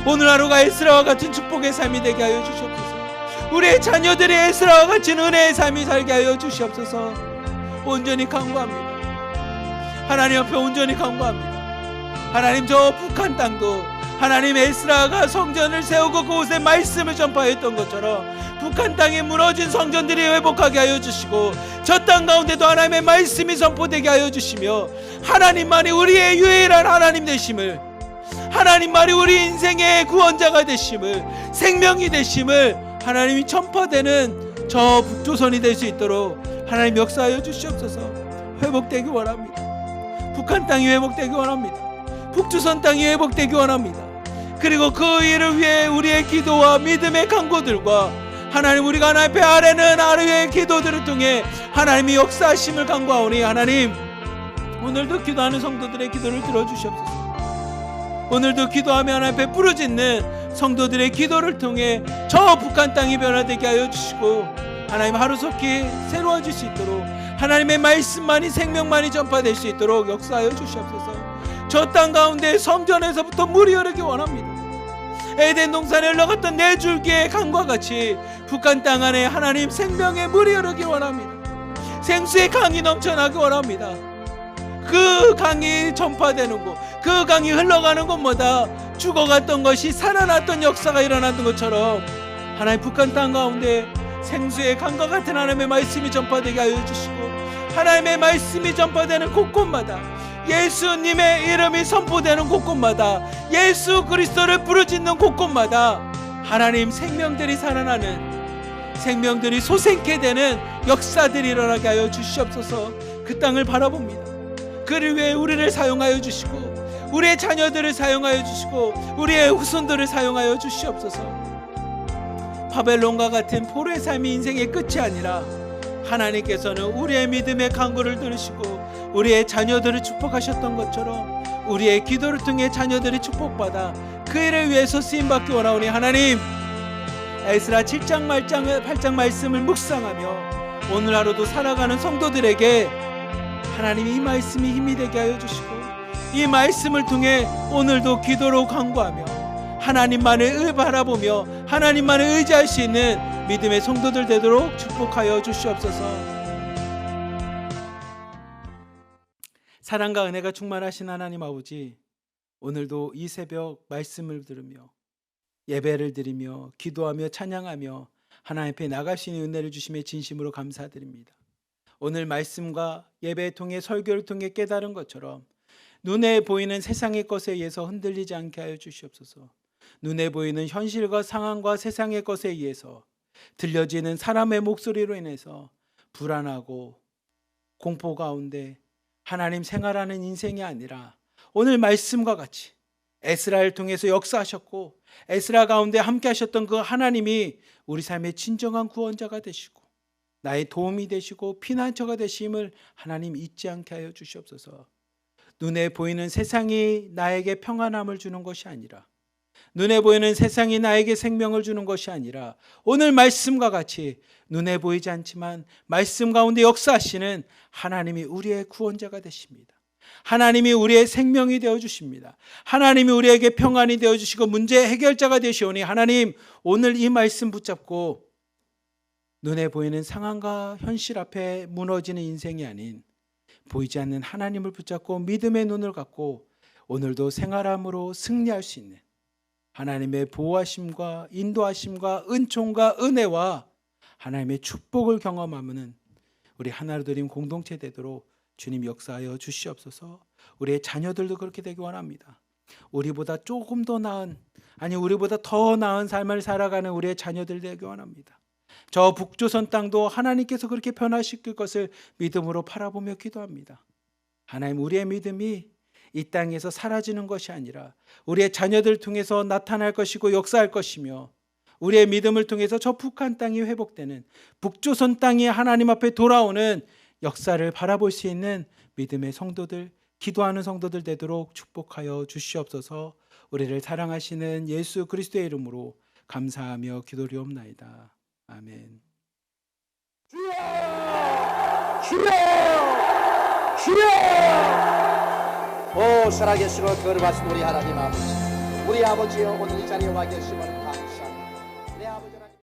오늘 하루가 에스라와 같은 축복의 삶이 되게 하여 주시옵소서. 우리의 자녀들이 에스라와 같은 은혜의 삶이 살게 하여 주시옵소서. 온전히 간구합니다. 하나님 앞에 온전히 간구합니다. 하나님 저 북한 땅도 하나님 에스라가 성전을 세우고 그곳에 말씀을 전파했던 것처럼 북한 땅에 무너진 성전들이 회복하게 하여 주시고 저 땅 가운데도 하나님의 말씀이 선포되게 하여 주시며 하나님만이 우리의 유일한 하나님 되심을 하나님만이 우리 인생의 구원자가 되심을 생명이 되심을 하나님이 전파되는 저 북조선이 될 수 있도록 하나님 역사하여 주시옵소서. 회복되기 원합니다. 북한 땅이 회복되기 원합니다. 북조선 땅이 회복되기 원합니다. 그리고 그 일을 위해 우리의 기도와 믿음의 간구들과 하나님 우리가 하나님 앞에 아뢰는 아뢰의 기도들을 통해 하나님이 역사하심을 간구하오니 하나님 오늘도 기도하는 성도들의 기도를 들어주시옵소서. 오늘도 기도하며 하나님 앞에 부르짖는 성도들의 기도를 통해 저 북한 땅이 변화되게 하여 주시고 하나님 하루속히 새로워질 수 있도록 하나님의 말씀만이 생명만이 전파될 수 있도록 역사하여 주시옵소서. 저 땅 가운데 성전에서부터 물이 흐르기 원합니다. 에덴 동산에 흘러갔던 네 줄기의 강과 같이 북한 땅 안에 하나님 생명의 물이 흐르기 원합니다. 생수의 강이 넘쳐나기 원합니다. 그 강이 전파되는 곳, 그 강이 흘러가는 곳마다 죽어갔던 것이 살아났던 역사가 일어났던 것처럼 하나님 북한 땅 가운데 생수의 강과 같은 하나님의 말씀이 전파되게 하여 주시고 하나님의 말씀이 전파되는 곳곳마다 예수님의 이름이 선포되는 곳곳마다 예수 그리스도를 부르짖는 곳곳마다 하나님 생명들이 살아나는 생명들이 솟게 되는 역사들이 일어나게 하여 주시옵소서. 그 땅을 바라봅니다. 그를 위해 우리를 사용하여 주시고 우리의 자녀들을 사용하여 주시고 우리의 후손들을 사용하여 주시옵소서. 바벨론과 같은 포로의 삶이 인생의 끝이 아니라 하나님께서는 우리의 믿음의 간구를 들으시고 우리의 자녀들을 축복하셨던 것처럼 우리의 기도를 통해 자녀들이 축복받아 그 일을 위해서 쓰임받기 원하오니 하나님 에스라 7장 8장 말씀을 묵상하며 오늘 하루도 살아가는 성도들에게 하나님 이 말씀이 힘이 되게 하여 주시고 이 말씀을 통해 오늘도 기도로 간구하며 하나님만을 바라보며 하나님만을 의지할 수 있는 믿음의 성도들 되도록 축복하여 주시옵소서. 사랑과 은혜가 충만하신 하나님 아버지, 오늘도 이 새벽 말씀을 들으며 예배를 드리며 기도하며 찬양하며 하나님 앞에 나갈 수 있는 은혜를 주심에 진심으로 감사드립니다. 오늘 말씀과 예배 통해 설교를 통해 깨달은 것처럼 눈에 보이는 세상의 것에 의해서 흔들리지 않게 하여 주시옵소서. 눈에 보이는 현실과 상황과 세상의 것에 의해서 들려지는 사람의 목소리로 인해서 불안하고 공포 가운데 하나님 생활하는 인생이 아니라 오늘 말씀과 같이 에스라를 통해서 역사하셨고 에스라 가운데 함께 하셨던 그 하나님이 우리 삶의 진정한 구원자가 되시고 나의 도움이 되시고 피난처가 되심을 하나님 잊지 않게 하여 주시옵소서. 눈에 보이는 세상이 나에게 평안함을 주는 것이 아니라 눈에 보이는 세상이 나에게 생명을 주는 것이 아니라 오늘 말씀과 같이 눈에 보이지 않지만 말씀 가운데 역사하시는 하나님이 우리의 구원자가 되십니다. 하나님이 우리의 생명이 되어주십니다. 하나님이 우리에게 평안이 되어주시고 문제의 해결자가 되시오니 하나님 오늘 이 말씀 붙잡고 눈에 보이는 상황과 현실 앞에 무너지는 인생이 아닌 보이지 않는 하나님을 붙잡고 믿음의 눈을 갖고 오늘도 생활함으로 승리할 수 있는 하나님의 보호하심과 인도하심과 은총과 은혜와 하나님의 축복을 경험하는 우리 하나로드림 공동체 되도록 주님 역사하여 주시옵소서. 우리의 자녀들도 그렇게 되기 원합니다. 우리보다 조금 더 나은 우리보다 더 나은 삶을 살아가는 우리의 자녀들 되기 원합니다. 저 북조선 땅도 하나님께서 그렇게 변화시킬 것을 믿음으로 바라보며 기도합니다. 하나님 우리의 믿음이 이 땅에서 사라지는 것이 아니라 우리의 자녀들 통해서 나타날 것이고 역사할 것이며 우리의 믿음을 통해서 저 북한 땅이 회복되는 북조선 땅이 하나님 앞에 돌아오는 역사를 바라볼 수 있는 믿음의 성도들, 기도하는 성도들 되도록 축복하여 주시옵소서. 우리를 사랑하시는 예수 그리스도의 이름으로 감사하며 기도리옵나이다. 아멘. 주여! 주여! 오 살아계시고 거룩하신 우리 하나님 아버지, 우리 아버지여 오늘 이 자리에 와 계심을 감사합니다. 내 아버지 하나님.